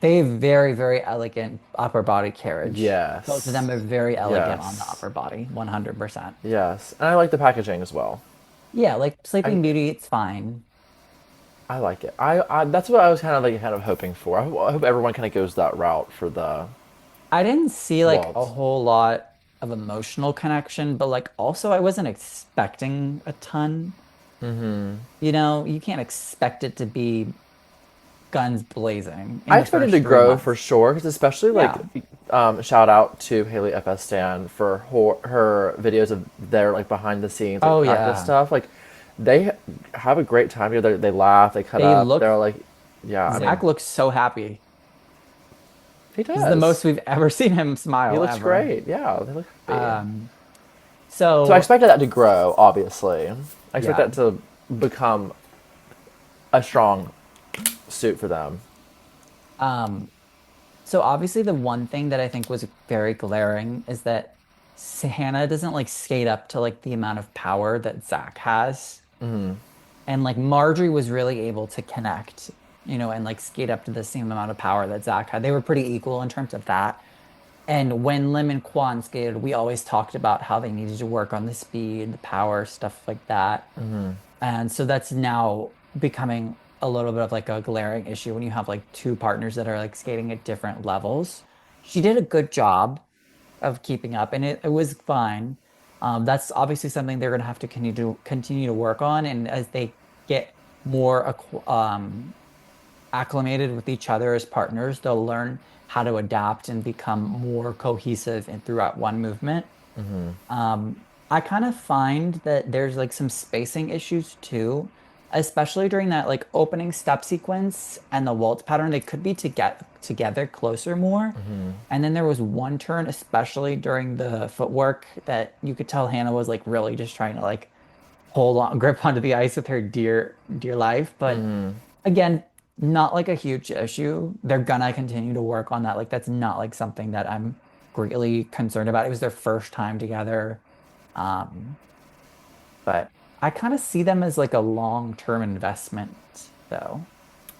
They have very, very elegant upper body carriage. Both of
Yes.
them are very elegant on the
Yes.
upper body, 100%.
Yes. And I like the packaging as well.
Yeah, like
I
Sleeping Beauty, it's fine.
I like it. I that's what I was kind of hoping for. I hope everyone kind of goes that route for the
I didn't see like a
waltz.
whole lot of emotional connection, but like also I wasn't expecting a ton. You know, you can't expect it to be guns blazing in
I
the
expected to
first three
grow for
months.
sure, because especially like
Yeah.
shout out to Haley FS Stan for her videos of their like behind the scenes like
Oh
practice
yeah.
stuff. Like they have a great time together. They laugh, they cut
They
up.
look
They're like, yeah, I
Zach
mean,
looks so happy.
he
This is the most
does.
we've ever seen him
He
smile
looks
ever.
great. Yeah, they look happy.
Um,
So I
so
expected that to grow. Obviously, I expect
yeah.
that to become a strong suit for them.
Um, so obviously the one thing that I think was very glaring is that Hannah doesn't like skate up to like the amount of power that Zach has. And like Marjorie was really able to connect, and like skate up to the same amount of power that Zach had. They were pretty equal in terms of that. And when Lim and Quan skated, we always talked about how they needed to work on the speed, the power, stuff like that. And so that's now becoming a little bit of like a glaring issue when you have like two partners that are like skating at different levels. She did a good job of keeping up, and it was fine. That's obviously something they're going to have to continue to work on, and as they get more acclimated with each other as partners, they'll learn how to adapt and become more cohesive and throughout one movement. I kind of find that there's like some spacing issues too, especially during that like opening step sequence and the waltz pattern. They could be to get together closer more. And then there was one turn, especially during the footwork, that you could tell Hannah was like really just trying to like hold on, grip onto the ice with her dear, dear life. But again, not like a huge issue. They're gonna continue to work on that. Like that's not like something that I'm greatly concerned about. It was their first time together. Um, but I kind of see them as like a long-term investment, though.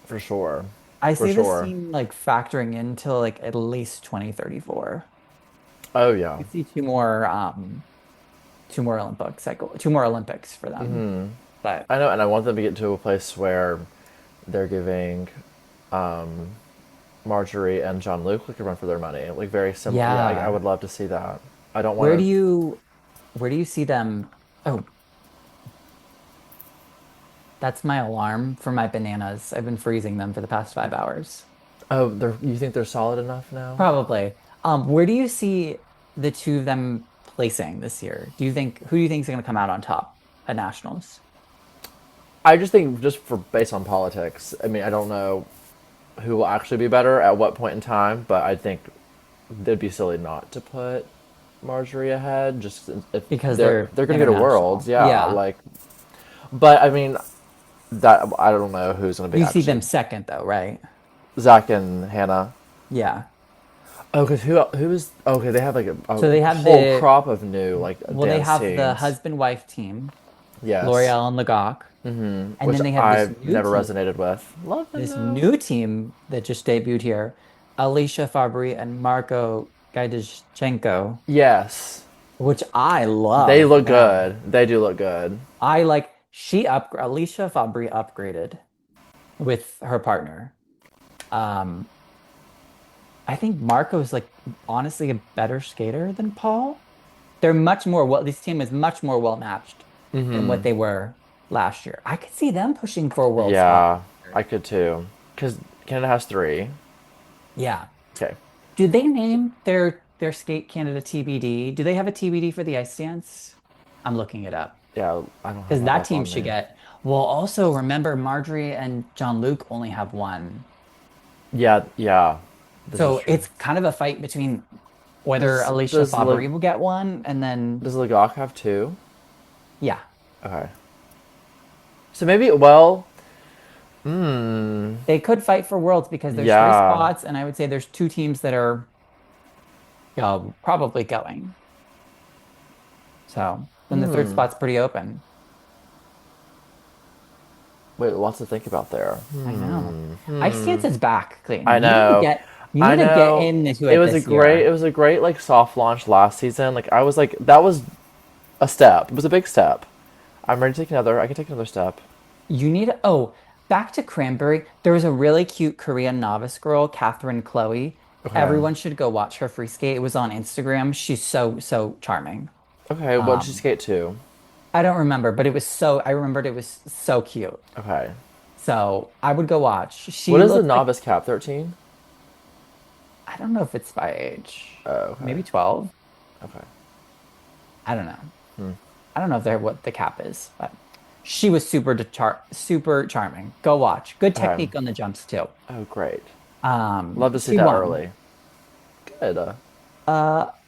For sure.
I
For
see this
sure.
scene like factoring into like at least 2034.
Oh yeah.
You see two more Olympics for them.
Hmm.
But
I know, and I want them to get to a place where they're giving Marjorie and John Luke like a run for their money. Like very simple. Yeah, I
yeah,
would love to see that. I don't
where do
want to.
you where do you see them? Oh, that's my alarm for my bananas. I've been freezing them for the past 5 hours.
Oh, they're. You think they're solid enough now?
Probably. Where do you see the two of them placing this year? Who do you think is going to come out on top at nationals?
I just think just for based on politics. I mean, I don't know who will actually be better at what point in time, but I think it'd be silly not to put Marjorie ahead. Just if
Because they're
they're gonna go to Worlds,
international.
yeah.
Yeah.
Like, but I mean that I don't know who's gonna be
You see them
actually
second though, right?
Zach and Hannah.
Yeah.
Oh, because who is okay? They have like a
So they have
whole crop of new like
they
dance
have the
teams.
husband-wife team,
Yes,
L'Oreal and Lagach. And
which
then they have
I've never resonated with. Love them
this
though.
new team that just debuted here, Alicia Fabri and Marco Gajdushenko,
Yes,
which I
they
love,
look
man.
good. They do look good.
I like Alicia Fabri upgraded with her partner. Um, I think Marco's like honestly a better skater than Paul. They're much more well, this team is much more well matched than what they were last year. I could see them pushing for a world spot
Yeah,
this year.
I could too. Because Canada has three.
Yeah.
Okay.
Did they name their skate Canada TBD? Do they have a TBD for the ice dance? I'm looking it up
Yeah, I don't have
because
that
that
up
team
on
should
me.
get. Well, also remember Marjorie and John Luke only have one.
Yeah, yeah. This is
So
true.
it's kind of a fight between whether
Does
Alicia
does
Fabri
Le,
will get one and then
does Legoc have two?
yeah,
Okay. So maybe well, hmm.
they could fight for worlds because there's three
Yeah.
spots and I would say there's two teams that are probably going. So then the third spot's pretty open.
Wait, lots to think about there.
I know. Ice Dance is back,
I
Clayton.
know.
You
I
need to get
know.
into it this
It
year.
was a great like soft launch last season. Like I was like that was a step. It was a big step. I'm ready to take another. I can take another step.
You need oh, back to Cranberry. There was a really cute Korean novice girl, Catherine Chloe.
Okay.
Everyone should go watch her free skate. It was on Instagram. She's so charming.
Okay, what did you skate to?
I don't remember, but I remembered it was so cute.
Okay.
So I would go watch.
What
She
is the
looks like
novice cap? 13?
I don't know if it's by age.
Oh, okay.
Maybe 12.
Okay.
I don't know. I don't know if they're what the cap is, but she was super charming. Go watch. Good
Okay.
technique on the jumps too.
Oh, great. Love to see
She
that
won.
early. Good.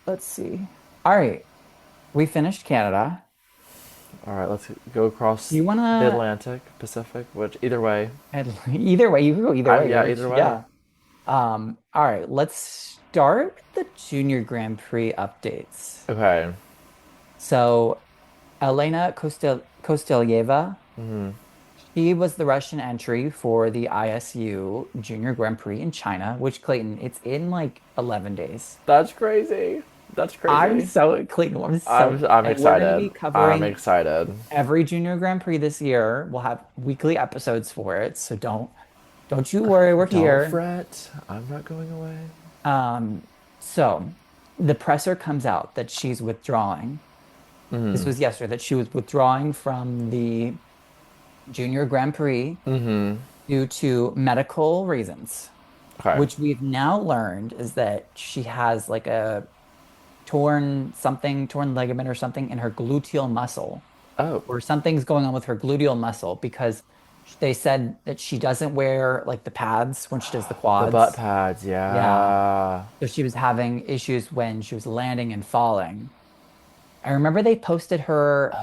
Let's see. All right, we finished Canada.
All right, let's go across
You
the
wanna
Atlantic, Pacific, which either way.
either way, you can go either way.
Yeah, either way.
Yeah. All right, let's start with the Junior Grand Prix updates.
Okay.
So Elena Kostylyeva, she was the Russian entry for the ISU Junior Grand Prix in China, which Clayton, it's in like 11 days.
That's crazy. That's crazy.
Clayton,
I'm
and we're going to
excited.
be
I'm
covering
excited.
every Junior Grand Prix this year. We'll have weekly episodes for it, so don't you worry, we're
Don't
here.
fret. I'm not going away.
So the presser comes out that she's withdrawing. This was yesterday that she was withdrawing from the Junior Grand Prix due to medical reasons,
Okay.
which we've now learned is that she has like a torn ligament or something in her gluteal muscle,
Oh,
or something's going on with her gluteal muscle because they said that she doesn't wear like the pads when she does the
the butt
quads.
pads.
Yeah.
Yeah.
So she was having issues when she was landing and falling. I remember they posted her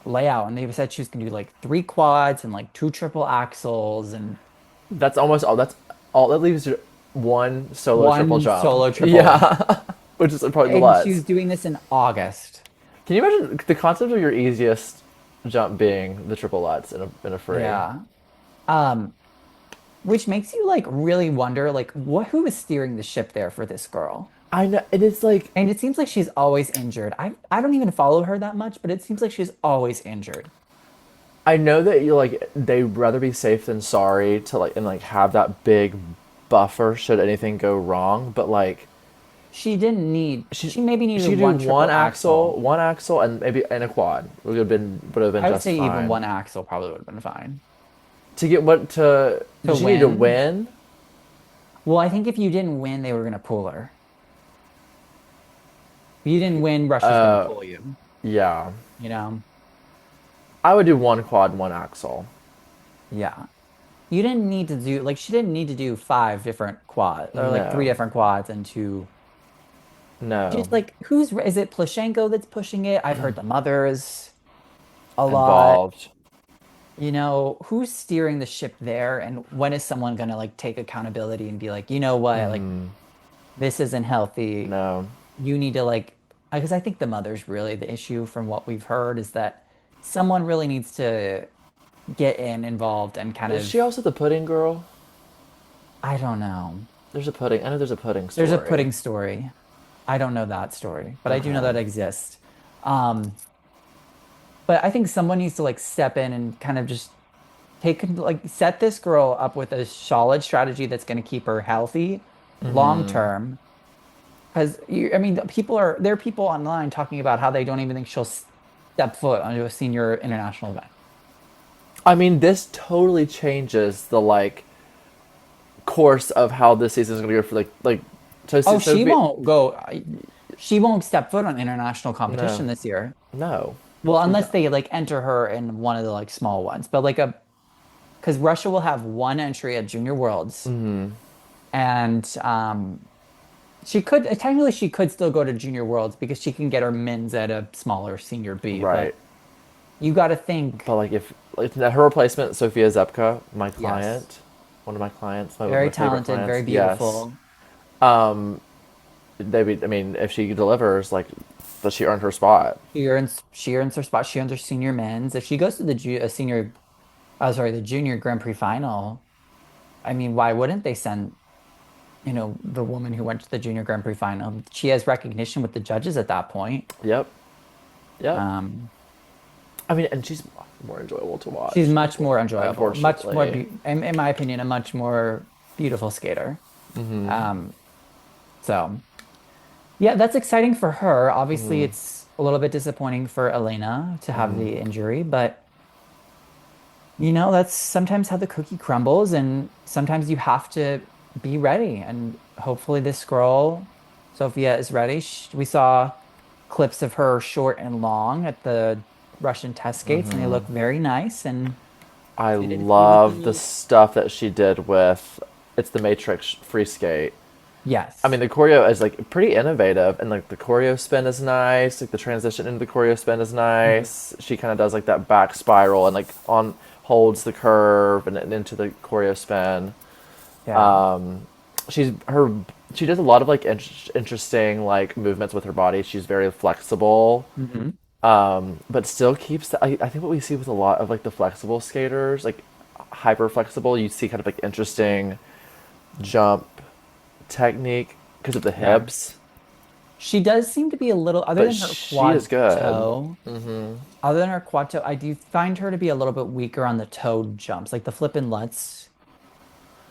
layout and they said she was gonna do like three quads and like two triple axles and
That's almost all. That's all. That leaves you one solo triple
one
jump.
solo triple.
Yeah. Which is probably the
And she was
less.
doing this in August.
Can you imagine the concept of your easiest jump being the triple lutz in a free?
Yeah. Which makes you like really wonder like who is steering the ship there for this girl?
I know, and it's like
And it seems like she's always injured. I don't even follow her that much, but it seems like she's always injured.
I know that you like they'd rather be safe than sorry to like and like have that big buffer should anything go wrong, but like
She didn't need,
she
she maybe needed
she could do
one triple axle.
one axle, and maybe and a quad would have been
I would
just
say even
fine.
one axle probably would have been fine.
To get what to
To
did she need to
win,
win?
well, I think if you didn't win, they were going to pull her. If you didn't win, Russia's going to pull you,
Yeah.
you know?
I would do one quad, one axle.
Yeah. You didn't need to do, like, she didn't need to do five different quads or like three
No.
different quads and two.
No.
Just like, is it Plashenko that's pushing it? I've heard the mothers a lot.
Involved.
Who's steering the ship there? And when is someone going to like take accountability and be like, you know what? Like, this isn't healthy.
No.
You need to like, because I think the mother's really the issue from what we've heard is that someone really needs to get involved and kind
Is
of,
she also the pudding girl?
I don't know.
There's a pudding. I know there's a pudding
There's a
story.
pudding story. I don't know that story, but I do know
Okay.
that exists. Um, but I think someone needs to like step in and kind of just like set this girl up with a solid strategy that's going to keep her healthy long term. Because I mean, there are people online talking about how they don't even think she'll step foot onto a senior international event.
I mean, this totally changes the like course of how this season is going to go for like
Oh,
so
she
be,
won't go. She won't step foot on international
no
competition this year.
no
Well, unless
no
they like enter her in one of the like small ones, but like because Russia will have one entry at Junior Worlds, and she could still go to Junior Worlds because she can get her mins at a smaller senior B. But
right.
you got to think,
But like if like her replacement, Sophia Zepka, my
yes,
client, one of my clients,
very
my favorite
talented, very
clients. Yes,
beautiful.
they be. I mean, if she delivers, like, that she earned her spot.
She earns her spot. She earns her senior men's. If she goes to the senior, sorry, the junior Grand Prix final, I mean, why wouldn't they send, the woman who went to the junior Grand Prix final? She has recognition with the judges at that point.
Yep, yep.
Um,
I mean, and she's more enjoyable to
she's
watch.
much more enjoyable, much more,
Unfortunately,
in my opinion, a much more beautiful skater. Um, so yeah, that's exciting for her. Obviously, it's a little bit disappointing for Elena to have the injury, but that's sometimes how the cookie crumbles, and sometimes you have to be ready. And hopefully, this girl, Sophia, is ready. We saw clips of her short and long at the Russian test skates, and they look very nice. And
I
she did a few with
love the
the,
stuff that she did with. It's the Matrix free skate. I
yes.
mean, the choreo is like pretty innovative, and like the choreo spin is nice. Like the transition into the choreo spin is
Mhm.
nice. She kind of does like that back spiral and like on holds the curve and into the choreo spin.
Yeah.
She's her she does a lot of like interesting like movements with her body. She's very flexible,
Hmm.
but still keeps I think what we see with a lot of like the flexible skaters, like hyper flexible, you see kind of like interesting jump technique because of the
Yeah.
hips.
She does seem to be a little, other
But
than her
she is
quad
good.
toe, other than her quad toe, I do find her to be a little bit weaker on the toe jumps. Like the flip and lutz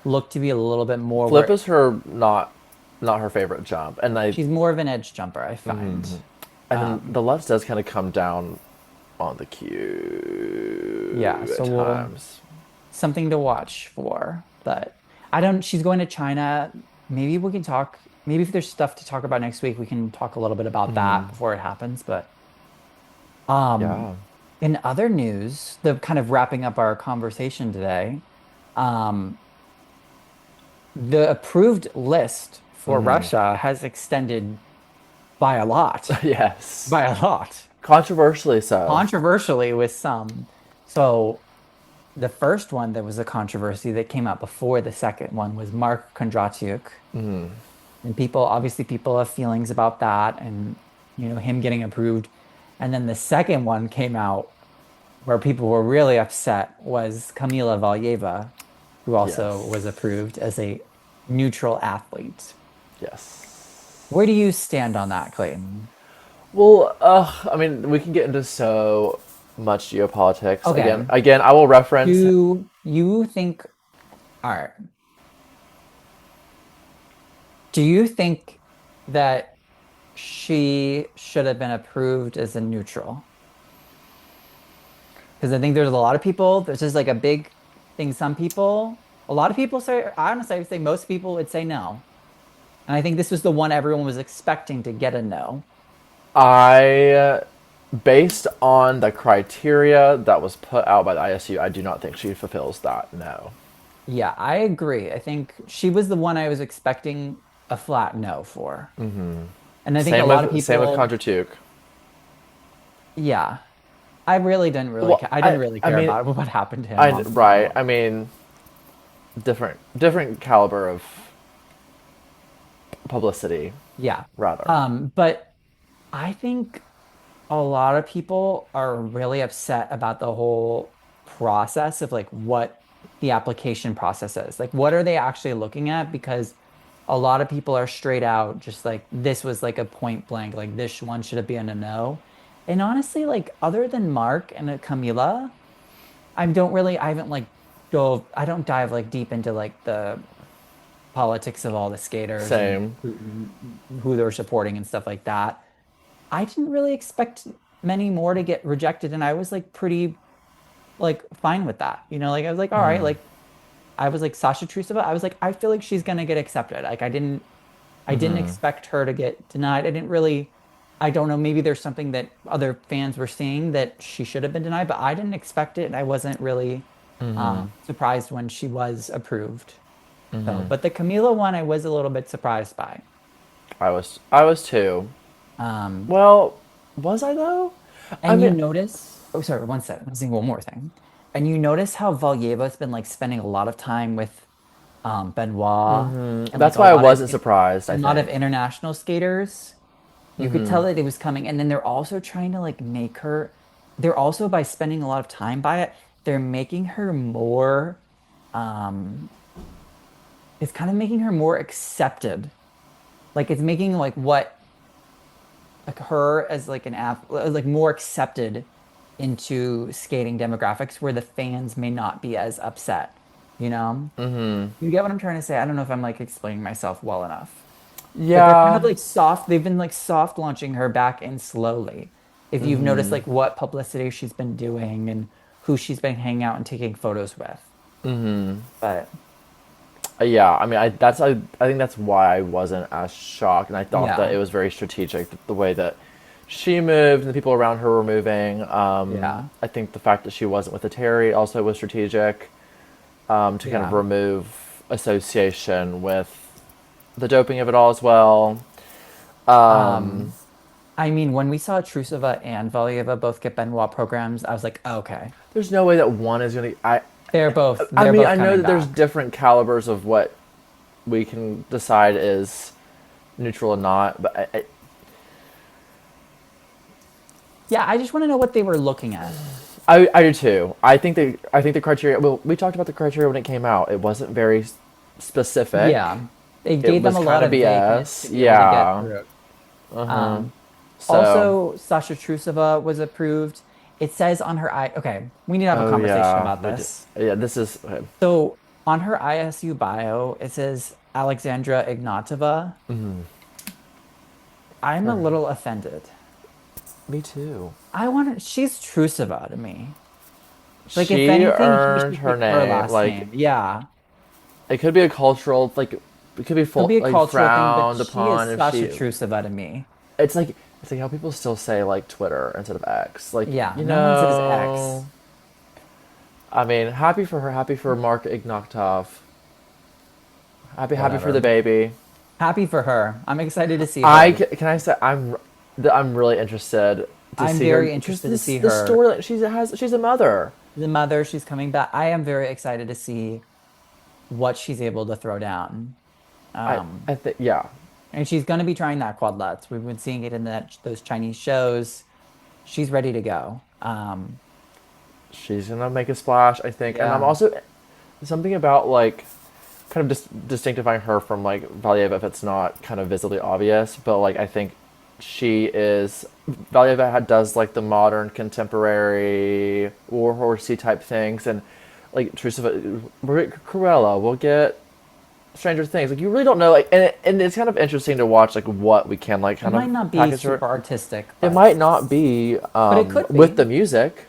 look to be a little bit more
Flip
where
is her not her favorite jump,
she's more of an edge jumper, I find.
and then the Lutz does kind of come down on the
Yeah,
cue at
so
times.
something to watch for. But she's going to China. Maybe we can talk, maybe if there's stuff to talk about next week, we can talk a little bit about that before it happens. But um,
Yeah.
in other news, the kind of wrapping up our conversation today, um, the approved list for Russia has extended by a lot,
Yes.
by a lot,
Controversially so.
controversially with some. So the first one that was a controversy that came out before the second one was Mark Kondratyuk. And people have feelings about that and, him getting approved. And then the second one came out where people were really upset was Kamila Valieva, who also was
Yes.
approved as a neutral athlete.
Yes.
Where do you stand on that, Clayton?
Well, I mean, we can get into so much geopolitics again.
Okay.
Again, I will reference.
Do you think, all right, do you think that she should have been approved as a neutral? Because I think there's a lot of people, there's just like a big thing. Some people, a lot of people say, I honestly would say most people would say no. And I think this was the one everyone was expecting to get a no.
I, based on the criteria that was put out by the ISU, I do not think she fulfills that. No.
Yeah, I agree. I think she was the one I was expecting a flat no for. And I think a lot of
Same with
people,
Kondratyuk.
yeah, I really didn't really
Well,
care. I didn't really
I
care
mean,
about what happened to him, honestly.
right. I mean, different caliber of publicity,
Yeah.
rather.
But I think a lot of people are really upset about the whole process of like what the application process is. Like, what are they actually looking at? Because a lot of people are straight out just like this was like a point blank, like this one should have been a no. And honestly, like other than Mark and Camila, I haven't like I don't dive like deep into like the politics of all the skaters and
Same.
who they're supporting and stuff like that. I didn't really expect many more to get rejected, and I was like pretty like fine with that. Like I was like, all right, like I was like Sasha Trusova. I was like, I feel like she's gonna get accepted. Like I didn't expect her to get denied. I don't know, maybe there's something that other fans were seeing that she should have been denied, but I didn't expect it, and I wasn't really surprised when she was approved. So, but the Camila one, I was a little bit surprised by.
I was too.
Um,
Well, was I though? I
And you
mean,
notice, oh, sorry, one second. I'm saying one more thing. And you notice how Valyeva's been like spending a lot of time with Benoit and like
that's why I wasn't
a
surprised, I
lot of
think.
international skaters. You could tell that it was coming. And then they're also trying to like make her, they're also by spending a lot of time by it, they're making her more, um, it's kind of making her more accepted. Like it's making like what like her as like an ath like more accepted into skating demographics where the fans may not be as upset, you know? You get what I'm trying to say? I don't know if I'm like explaining myself well enough. But they're kind of
Yeah.
like soft, they've been like soft launching her back in slowly. If you've noticed like what publicity she's been doing and who she's been hanging out and taking photos with. But
Yeah, I mean, I think that's why I wasn't as shocked, and I thought that
yeah,
it was very strategic the way that she moved and the people around her were moving.
yeah,
I think the fact that she wasn't with the Terry also was strategic, to kind of
yeah.
remove association with the doping of it all as well.
Um, I mean, when we saw Trusova and Valieva both get Benoit programs, I was like, okay,
There's no way that one is gonna. I
they're
mean,
both
I know
coming
that there's
back.
different calibers of what we can decide is neutral or not, but
Yeah, I just want to know what they were looking at.
I do too. I think the criteria. Well, we talked about the criteria when it came out. It wasn't very specific.
Yeah, they
It
gave them
was
a
kind
lot
of
of vagueness
BS.
to be able to get
Yeah.
through. Um,
So,
Also, Sasha Trusova was approved. It says on her I okay, we need to have a
oh
conversation
yeah,
about
we did.
this.
Yeah, this is okay.
So on her ISU bio, it says Alexandra Ignatova. I'm a little offended.
Me too.
She's Trusova to me. Like, if
She
anything, he
earned
should
her
keep her
name.
last
Like
name. Yeah.
it could be a cultural, like it could be
Could be a
like
cultural thing, but
frowned
she is
upon if
Sasha
she.
Trusova to me.
It's like how people still say like Twitter instead of X. Like
Yeah, no one says X.
I mean, happy for her. Happy for Mark Ignatov. Happy for the
Whatever.
baby.
Happy for her. I'm excited to see her.
Can I say I'm really interested to
I'm
see her
very
because
interested to see
the
her.
story that she's a mother.
The mother, she's coming back. I am very excited to see what she's able to throw down. Um,
I think yeah,
and she's going to be trying that quad lutz. We've been seeing it in those Chinese shows. She's ready to go.
she's gonna make a splash. I think, and I'm
Yeah.
also something about like kind of distinctifying her from like Valieva if it's not kind of visibly obvious. But like I think she is Valieva does like the modern contemporary warhorsey type things, and like Teresa, we'll get Cruella, we'll get Stranger Things. Like you really don't know, like, and it's kind of interesting to watch like what we can like
It
kind
might
of
not be
package her.
super artistic,
It might not be
but it could
with
be.
the music,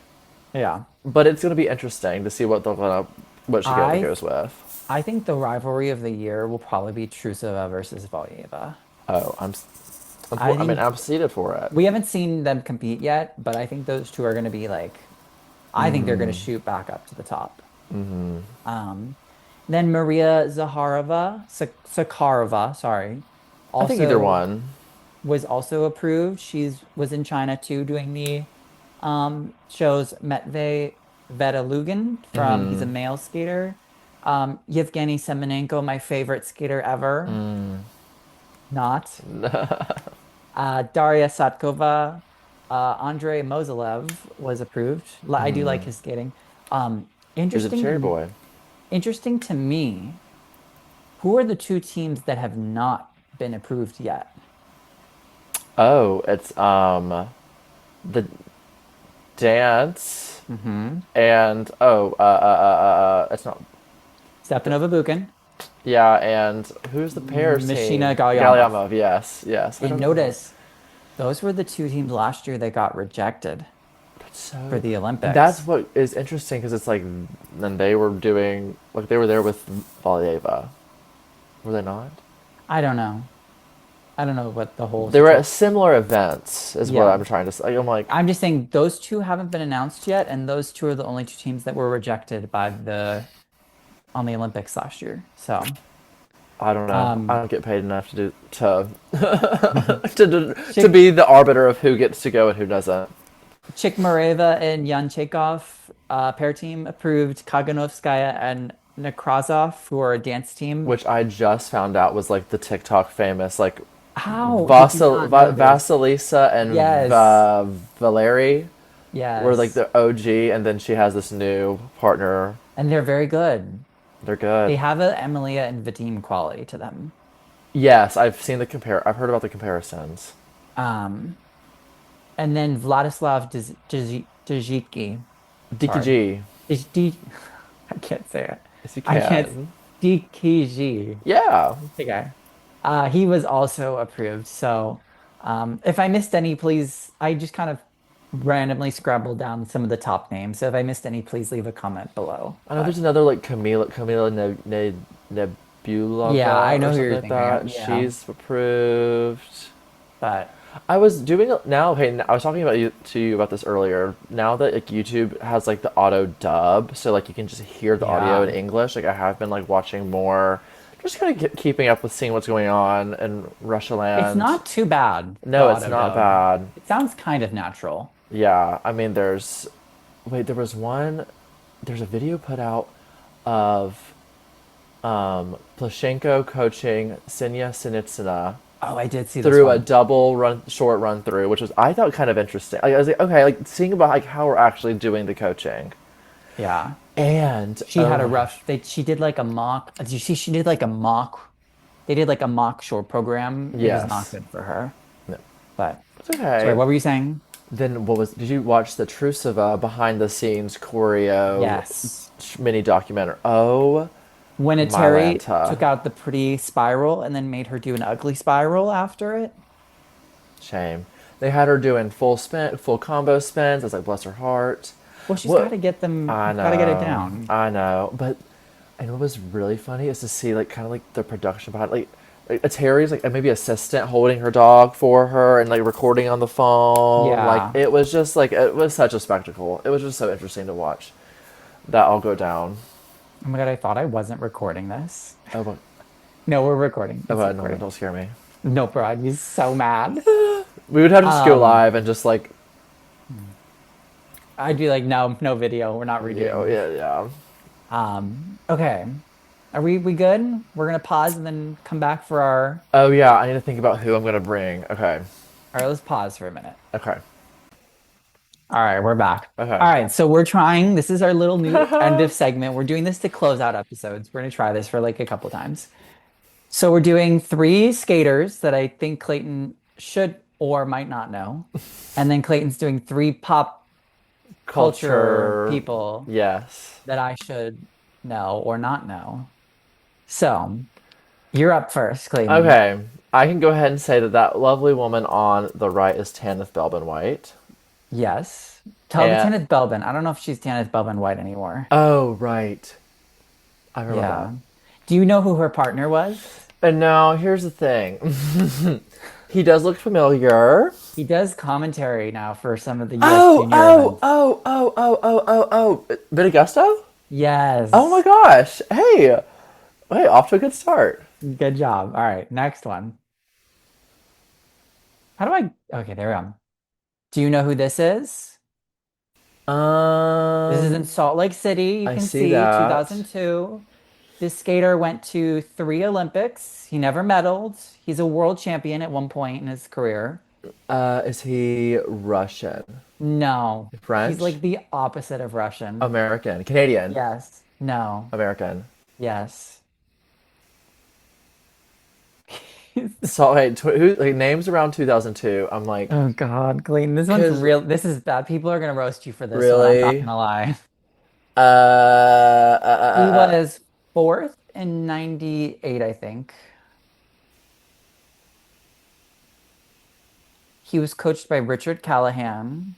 Yeah.
but it's gonna be interesting to see what she
I
goes with.
I think the rivalry of the year will probably be Trusova versus Valieva.
Oh,
I
I mean,
think
I'm seated for it.
we haven't seen them compete yet, but I think those two are going to be like, I think they're going to shoot back up to the top. Um, then Maria Zakharova, sorry,
I think either
also
one.
was also approved. She's was in China too, doing the shows Metvey Vetalugan from he's a male skater. Yevgeny Semenenko, my favorite skater ever. Not. Daria Satkova, Andrei Mozilev was approved. I do like his skating. Um,
He's a cherry
interesting,
boy.
interesting to me. Who are the two teams that have not been approved yet?
Oh, it's the dance
Mm-hmm.
and it's not.
Stepanova Bukin
Yeah, and who's the pairs
Mishina
team?
Galyamov.
Galyamov, yes, yes. I
And
don't know.
notice those were the two teams last year that got rejected for
So
the
that's
Olympics.
what is interesting because it's like, then they were doing like they were there with Valieva, were they not?
I don't know. I don't know what the whole
They were at
situation.
similar events, is what
Yeah.
I'm trying to say. I'm like,
I'm just saying those two haven't been announced yet, and those two are the only two teams that were rejected by the on the Olympics last year. So,
I don't know. I
um,
don't get paid enough to do to
Chick
be the arbiter of who gets to go and who doesn't.
Chikmareva and Yan Chekhov, pair team approved. Kaganovskaya and Nekrazov, who are a dance team.
Which I just found out was like the TikTok famous like
How did you not know this?
Vasilisa and
Yes,
Valeri were like
yes,
the OG, and then she has this new partner.
and they're very good.
They're good.
They have a Emilia and Vadim quality to them.
Yes, I've seen the compare. I've heard about the comparisons.
Um, and then Vladislav Dzhiki. Sorry.
DKG,
I can't say it.
if you
I can't.
can.
DKG.
Yeah.
The guy. He was also approved. So, if I missed any, please. I just kind of randomly scrabbled down some of the top names. So if I missed any, please leave a comment below.
I know
But
there's another like Camila
yeah, I
Nebulova
know
or
who
something
you're
like
thinking of.
that.
Yeah,
She's approved.
but
I was doing it now. Hey, I was talking about you to you about this earlier. Now that like YouTube has like the auto dub, so like you can just hear the audio
yeah,
in English. Like I have been like watching more, just kind of keeping up with seeing what's going on in Russia
it's
land.
not too bad. The
No, it's
auto
not
dub.
bad.
It sounds kind of natural.
Yeah, I mean, wait, there was there's a video put out of Plashenko coaching Senya Sinitsina
Oh, I did see this
through a
one.
double short run through, which was I thought kind of interesting. Like, I was like, okay, like seeing about like how we're actually doing the coaching,
Yeah.
and
She had a rough. She did like a mock. Did you see? She did like a mock. They did like a mock short program. It was not
yes,
good for her.
no,
But
it's
sorry,
okay.
what were you saying?
Then what was? Did you watch the Trusova behind the scenes choreo
Yes.
mini documentary? Oh
When a
my
Terry took
Lanta,
out the pretty spiral and then made her do an ugly spiral after it.
shame. They had her doing full combo spins. I was like, bless her heart.
Well, she's got
What
to get them.
I
Got to get it
know,
down.
I know. But and what was really funny is to see like kind of like the production behind like a Terry's like maybe assistant holding her dog for her and like recording on the phone. Like
Yeah.
it was just like it was such a spectacle. It was just so interesting to watch that all go down.
Oh my God, I thought I wasn't recording this.
Oh, but,
No, we're recording.
oh,
It's
no,
recording.
don't scare me.
No, bro, I'd be so mad.
We would have to just go
Um,
live and just like
I'd be like, no, no video. We're not
yeah,
redoing this.
yeah, yeah.
Okay. Are we good? We're gonna pause and then come back for our.
Oh yeah, I need to think about who I'm gonna bring. Okay,
All right, let's pause for a minute.
okay.
All right, we're back.
Okay.
All right, so we're trying. This is our little new end of segment. We're doing this to close out episodes. We're gonna try this for like a couple times. So we're doing three skaters that I think Clayton should or might not know. And then Clayton's doing three pop culture
Culture.
people
Yes.
that I should know or not know. So you're up first, Clayton.
Okay. I can go ahead and say that that lovely woman on the right is Tanith Belbin White.
Yes. Tell the
And
Tanith Belbin. I don't know if she's Tanith Belbin White anymore.
oh, right. I forgot about
Yeah. Do you know who her partner was?
that. And now here's the thing. He does look familiar.
He does commentary now for some of the US
Oh,
junior
oh,
events.
oh, oh, oh, oh, oh, oh. Bit Augusto? Oh my
Yes.
gosh. Hey. Hey, off to a good start.
Good job. All right, next one. How do I? Okay, there we go. Do you know who this is? This is in
Um,
Salt Lake City. You
I
can
see
see
that.
2002. This skater went to three Olympics. He never medaled. He's a world champion at one point in his career.
Is he Russian?
No, he's
French?
like the opposite of Russian.
American? Canadian?
Yes. No.
American.
Yes.
So, hey, who, like, names around 2002. I'm like,
Oh God, Clayton, this one's
because
real. This is bad. People are gonna roast you for this one. I'm not
really?
gonna lie. He
Uh,
was fourth in 98, I think. He was coached by Richard Callahan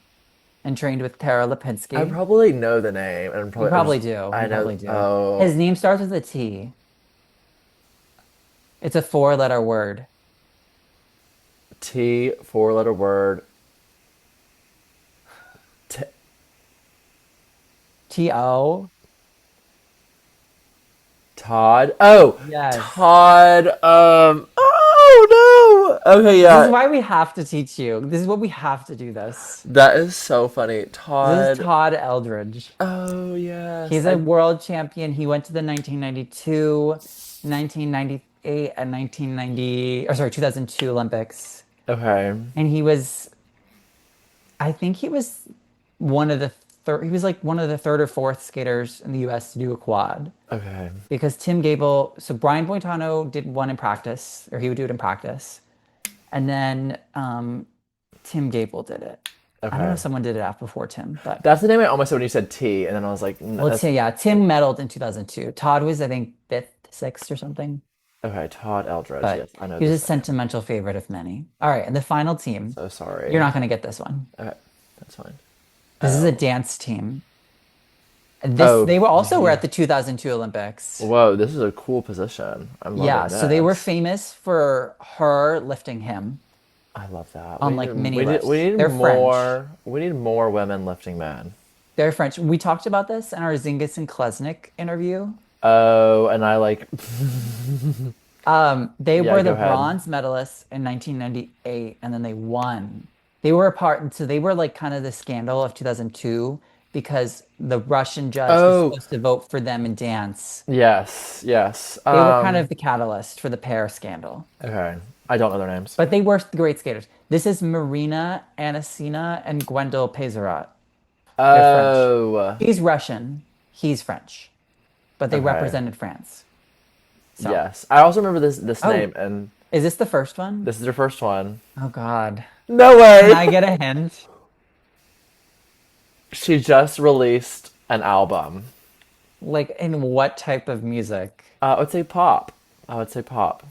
and trained with Tara
I
Lipinski.
probably know the name, and
You
probably I
probably
just
do.
I
You
know.
probably do.
Oh,
His name starts with a T. It's a four-letter word.
T, four-letter word. T,
T-O.
Todd. Oh,
Yes.
Todd. Oh no. Okay,
This is
yeah.
why we have to teach you. This is what we have to do this.
That is so funny.
This is
Todd.
Todd Eldridge.
Oh yes.
He's a world champion. He went to the 1992, 1998, and 1990, or sorry, 2002 Olympics.
Okay.
And he was, I think he was one of the third, he was like one of the third or fourth skaters in the US to do a quad.
Okay.
Because Tim Gable, so Brian Boitano did one in practice, or he would do it in practice. And then Tim Gable did it. I don't know
Okay.
if someone did it after before Tim, but
That's the name I almost said when you said T, and then I was like,
well,
that's
yeah, Tim medaled in 2002. Todd was, I think, fifth, sixth or something.
okay. Todd Eldredge.
But
Yes, I know
he was a
this name.
sentimental favorite of many. All right, and the final team.
So
You're
sorry.
not going to get this one.
Okay, that's fine.
This is a
Oh.
dance team. This
Oh,
they were also were
yeah.
at the 2002 Olympics.
Whoa, this is a cool position. I'm
Yeah,
loving
so they were
this.
famous for her lifting him
I love that.
on like mini
We
lifts.
need
They're French.
more women lifting men.
They're French. We talked about this in our Zingis and Klesnik interview.
Oh, and I like
They
yeah,
were the
go ahead.
bronze medalists in 1998, and then they won. They were a part, so they were like kind of the scandal of 2002 because the Russian judge was
Oh,
supposed to vote for them in dance.
yes, yes.
They were kind of the catalyst for the pair scandal.
Okay. I don't know their names.
But they were great skaters. This is Marina Anasina and Gwendol Pezarat. They're French.
Oh,
She's Russian. He's French. But they
okay.
represented France. So,
Yes. I also remember this
oh,
name, and
is this the first one?
this is their first one.
Oh God.
No
Can
way!
I get a hint?
She just released an album.
Like in what type of music?
I would say pop. I would say pop.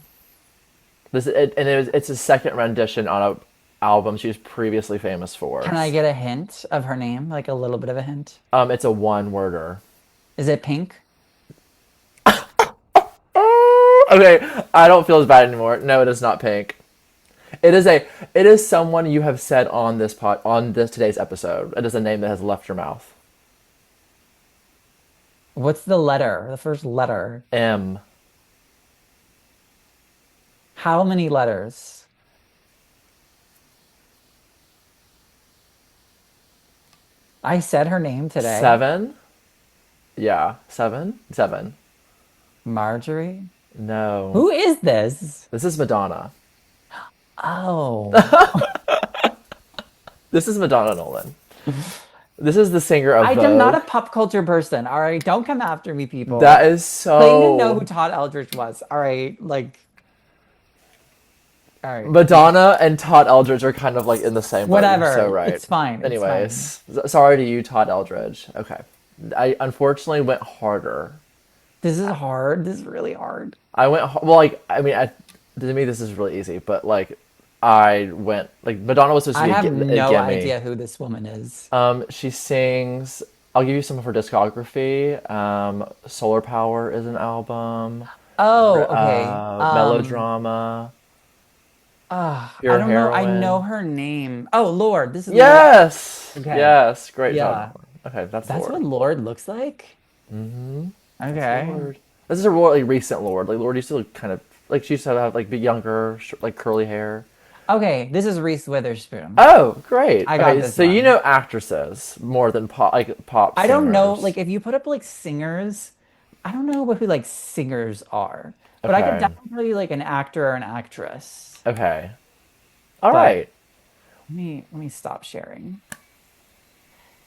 It's a second rendition on a album she was previously famous for.
Can I get a hint of her name? Like a little bit of a hint?
It's a one-worder.
Is it Pink?
Okay, I don't feel as bad anymore. No, it is not Pink. It is someone you have said on this today's episode. It is a name that has left your mouth.
What's the letter? The first letter.
M.
How many letters? I said her name today.
Seven? Yeah, seven? Seven.
Marjorie?
No.
Who is this?
This is Madonna.
Oh,
This is Madonna Nolan. This is the singer of
I am not a
Vogue.
pop culture person. All right, don't come after me, people.
That is
Clayton didn't know who
so.
Todd Eldridge was. All right, like, all right,
Madonna and Todd Eldridge are kind of like in the same boat. You're so
whatever.
right.
It's fine. It's fine.
Anyways, sorry to you, Todd Eldridge. Okay. I unfortunately went harder.
This is hard. This is really hard.
Well, like, I mean, to me, this is really easy, but like, I went, like, Madonna was supposed to
I
be
have
a
no
gimme.
idea who this woman is.
She sings, I'll give you some of her discography. Solar Power is an album.
Oh, okay.
Melodrama.
I
Pure
don't know. I know
Heroine.
her name. Oh, Lord. This is Lord.
Yes!
Okay.
Yes! Great job.
Yeah.
Okay, that's
That's what
Lord.
Lord looks like?
That's
Okay.
Lord. This is a more like recent Lord. Like Lord used to look kind of like she used to have like be younger, like curly hair.
Okay, this is Reese Witherspoon.
Oh, great.
I got
Okay,
this
so you
one.
know actresses more than pop
I don't know,
singers.
like if you put up like singers, I don't know who like singers are, but I could
Okay.
definitely tell you like an actor or an actress.
Okay. All
But
right.
let me stop sharing.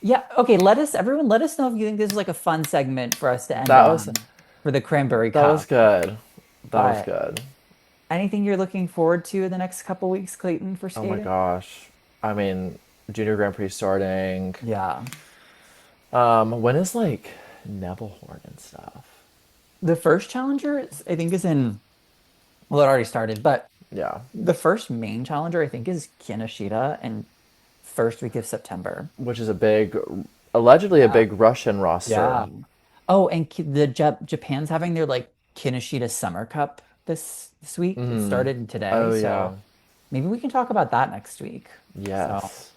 Yeah, okay, let us know if you think this is like a fun segment for us to end
That was
on for the Cranberry
that was
Cup.
good. That was
But
good.
anything you're looking forward to in the next couple weeks, Clayton, for
Oh my
skating?
gosh. I mean, Junior Grand Prix starting.
Yeah.
When is like Nebelhorn and stuff?
The first challenger I think is in, well, it already started, but
Yeah.
the first main challenger I think is Kinoshita and first week of September.
Which is a big, allegedly a
Yeah.
big Russian roster.
Yeah. Oh, and Japan's having their like Kinoshita Summer Cup this week. It started today,
Oh yeah.
so maybe we can talk about that next week. So,
Yes.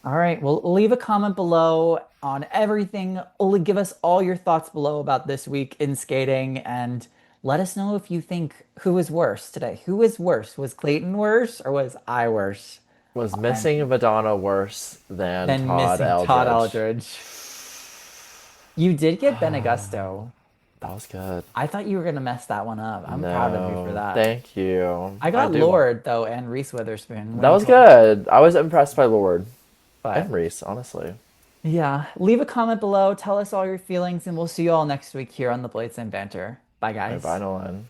all right, well, leave a comment below on everything. Only give us all your thoughts below about this week in skating and let us know if you think who was worse today. Who was worse? Was Clayton worse or was I worse?
Was
And
missing Madonna worse than
then
Todd
missing Todd
Eldridge?
Aldridge. You did get Ben Augusto.
That was good.
I thought you were gonna mess that one up. I'm proud of you for
No,
that.
thank you.
I
I
got
do.
Lord though and Reese Witherspoon
That
winning
was
20.
good. I was impressed by Lord and
But
Reese, honestly.
yeah, leave a comment below. Tell us all your feelings, and we'll see you all next week here on the Blades and Banter. Bye,
Bye bye,
guys.
Nolan.